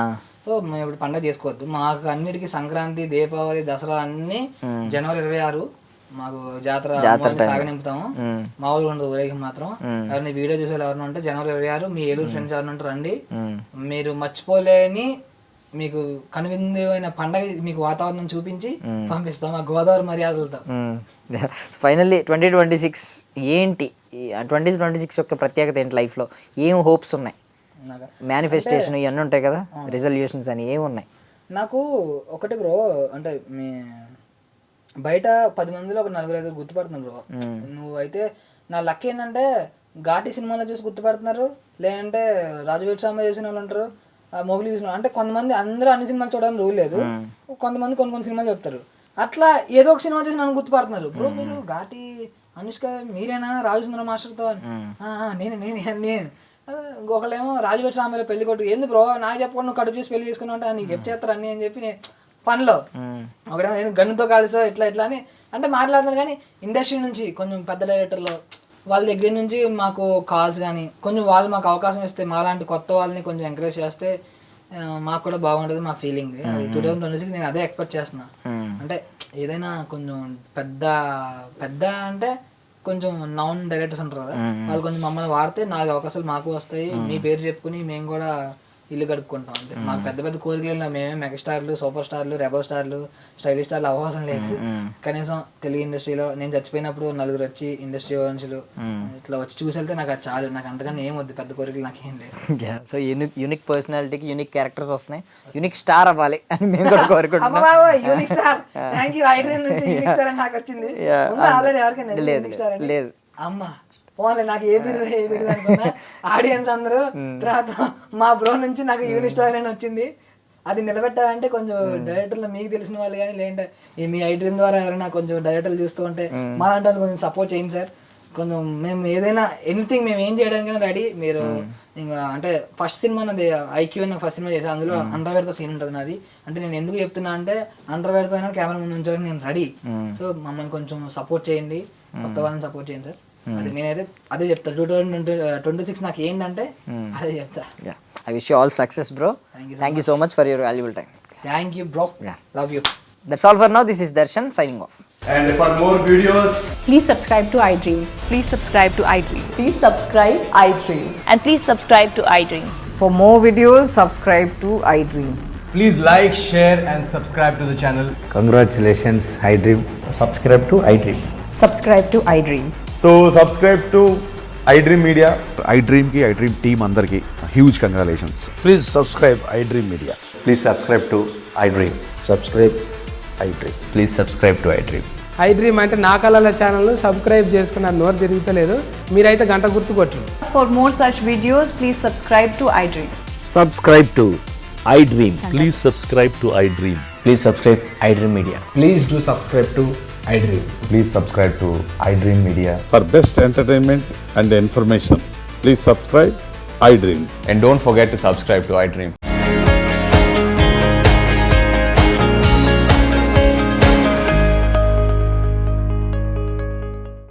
సో మేము ఇప్పుడు పండగ చేసుకోవద్దు. మాకు అన్నిటికీ సంక్రాంతి, దీపావళి, దసరా అన్ని జనవరి 26 మాకు జాతర సాగనింపుతాము. మామూలుగా ఉండదు ఊరేగి మాత్రం. ఎవరిని వీడియో చూసే ఎవరైనా ఉంటే జనవరి 26 మీ ఏలూరు ఫ్రెండ్స్ ఎవరైనా ఉంటే రండి. మీరు మర్చిపోలేని మీకు కనువిందైన పండగ మీకు వాతావరణం చూపించి పంపిస్తాం ఆ గోదావరి మర్యాదలతో. ఫైనల్లీ 2026 ఏంటి? 2026 యొక్క ప్రత్యేకత ఏంటి? లైఫ్లో ఏం హోప్స్ ఉన్నాయి? మేనిఫెస్టేషన్ ఇవన్నీ ఉంటాయి కదా, రిజల్యూషన్స్ అని ఏమి ఉన్నాయి? నాకు ఒకటి బ్రో, అంటే మీ బయట 10 మందిలో ఒక 4-5 గుర్తుపడుతున్నారు బ్రో. నువ్వు అయితే నా లక్ ఏంటంటే ఘాటి సినిమాలో చూసి గుర్తుపడుతున్నారు, లేదంటే రాజువేట్ స్వామి చూసిన వాళ్ళు ఉంటారు, మొగిలి చూసిన. అంటే కొంతమంది అందరూ అన్ని సినిమాలు చూడడానికి రూల్ లేదు, కొంతమంది కొన్ని సినిమాలు చెప్తారు. అట్లా ఏదో ఒక సినిమా చూసి నన్ను గుర్తుపడుతున్నారు. బ్రో మీరు ఘాటి అనుష్క మీరేనా రాజుసుందర మాస్టర్తో? నేనే. ఒకళ్ళేమో రాజువేట్ స్వామిలో పెళ్లి కొట్టు ఏంది బ్రో నాకు చెప్పకుండా నువ్వు కడుపు చూసి పెళ్లి చేసుకున్నావు అంటే నీకు చెప్పు చేస్తారు అన్ని అని చెప్పి ఫన్లో ఒకటేమో నేను గన్నుతో కాల్సో ఇట్లా అని అంటే మాట్లాడుతున్నాను. కానీ ఇండస్ట్రీ నుంచి కొంచెం పెద్ద డైరెక్టర్లు వాళ్ళ దగ్గర నుంచి మాకు కాల్స్ కానీ కొంచెం వాళ్ళు మాకు అవకాశం ఇస్తే మాలాంటి కొత్త వాళ్ళని కొంచెం ఎంకరేజ్ చేస్తే మాకు కూడా బాగుంటుంది మా ఫీలింగ్. 2026 నేను అదే ఎక్స్పెక్ట్ చేస్తున్నా. అంటే ఏదైనా కొంచెం పెద్ద అంటే కొంచెం నాన్ డైరెక్టర్స్ ఉంటారు కదా, వాళ్ళు కొంచెం మమ్మల్ని వాడితే 4 అవకాశాలు మాకు వస్తాయి. మీ పేరు చెప్పుకుని మేము కూడా ఇల్లు గడుపుకుంటాం అంతే. మాకు పెద్ద కోరికలు మేమే మెగాస్టార్లు, సూపర్ స్టార్లు, రెబల్ స్టార్లు, స్టైలిష్ స్టార్లు అవకాశం లేదు. కనీసం తెలుగు ఇండస్ట్రీలో నేను చచ్చిపోయినప్పుడు 4 వచ్చి ఇండస్ట్రీ మనుషులు ఇట్లా వచ్చి చూసి వెళ్తే నాకు అది చాలు. నాకు అంతకన్నా ఏం వద్దు, పెద్ద కోరికలు నాకేం లేదు. సో యూనిక్ పర్సనాలిటీకి యూనిక్ క్యారెక్టర్స్ వస్తున్నాయి, యూనిక్ స్టార్ అవ్వాలి అని మేము కూడా కోరుకుంటున్నాం. Unique star thank you. IDream నుంచి యూనిక్ స్టార్ అని నాకు వచ్చింది. ఆల్రెడీ ఎవరికైనా లేదు అమ్మా పోన్లే నాకు ఏ బిరుదు అనుకున్నా ఆడియన్స్ అందరూ. తర్వాత మా బ్రో నుంచి నాకు యూనిక్ స్టార్ అని వచ్చింది. అది నిలబెట్టాలంటే కొంచెం డైరెక్టర్లు మీకు తెలిసిన వాళ్ళు కానీ లేదంటే మీ ఐడ్రీమ్ ద్వారా ఎవరైనా కొంచెం డైరెక్టర్లు చూస్తూ ఉంటే మా లాంటి వాళ్ళు కొంచెం సపోర్ట్ చేయండి సార్. కొంచెం మేము ఏదైనా ఎనీథింగ్ మేము ఏం చేయడానికైనా రెడీ. మీరు ఇంకా అంటే ఫస్ట్ సినిమా నాది ఐక్యూ అని ఫస్ట్ సినిమా చేశాను, అందులో అండర్వేర్తో సీన్ ఉంటుంది నాది. అంటే నేను ఎందుకు చెప్తున్నా అంటే అండర్వేర్తో అయినా కెమెరా ముందు ఉంచడానికి నేను రెడీ. సో మమ్మల్ని కొంచెం సపోర్ట్ చేయండి, కొత్త వాళ్ళని సపోర్ట్ చేయండి సార్. అది నేనైతే అదే చెప్తా. 2026 నాకు ఏంటంటే అదే చెప్తా. I wish you all success, bro. Thank you so much for your valuable time. Thank you, bro. Love you. That's all for now. This is Darshan signing off. And for more videos, please subscribe to iDream. Please subscribe to iDream. Please subscribe iDream. And please subscribe to iDream. For more videos, subscribe to iDream. please like, share and subscribe to the channel. Congratulations, iDream. Subscribe to iDream. Subscribe to iDream. So subscribe to iDream Media. iDream ki iDream team andarki huge congratulations. Please subscribe iDream Media. Please subscribe to iDream. Subscribe iDream. Please subscribe to iDream. iDream అంటే నా కళల channel subscribe చేసుకున్న నోరు తిరుగుతలేదు, మీరైతే గంట గుర్తు కొట్టండి. For more such videos, please subscribe to iDream. Subscribe to iDream. Please subscribe to iDream. Please subscribe iDream Media. Please do subscribe to iDream. Please subscribe to iDream Media. For best entertainment and information, please subscribe iDream. And don't forget to subscribe to iDream.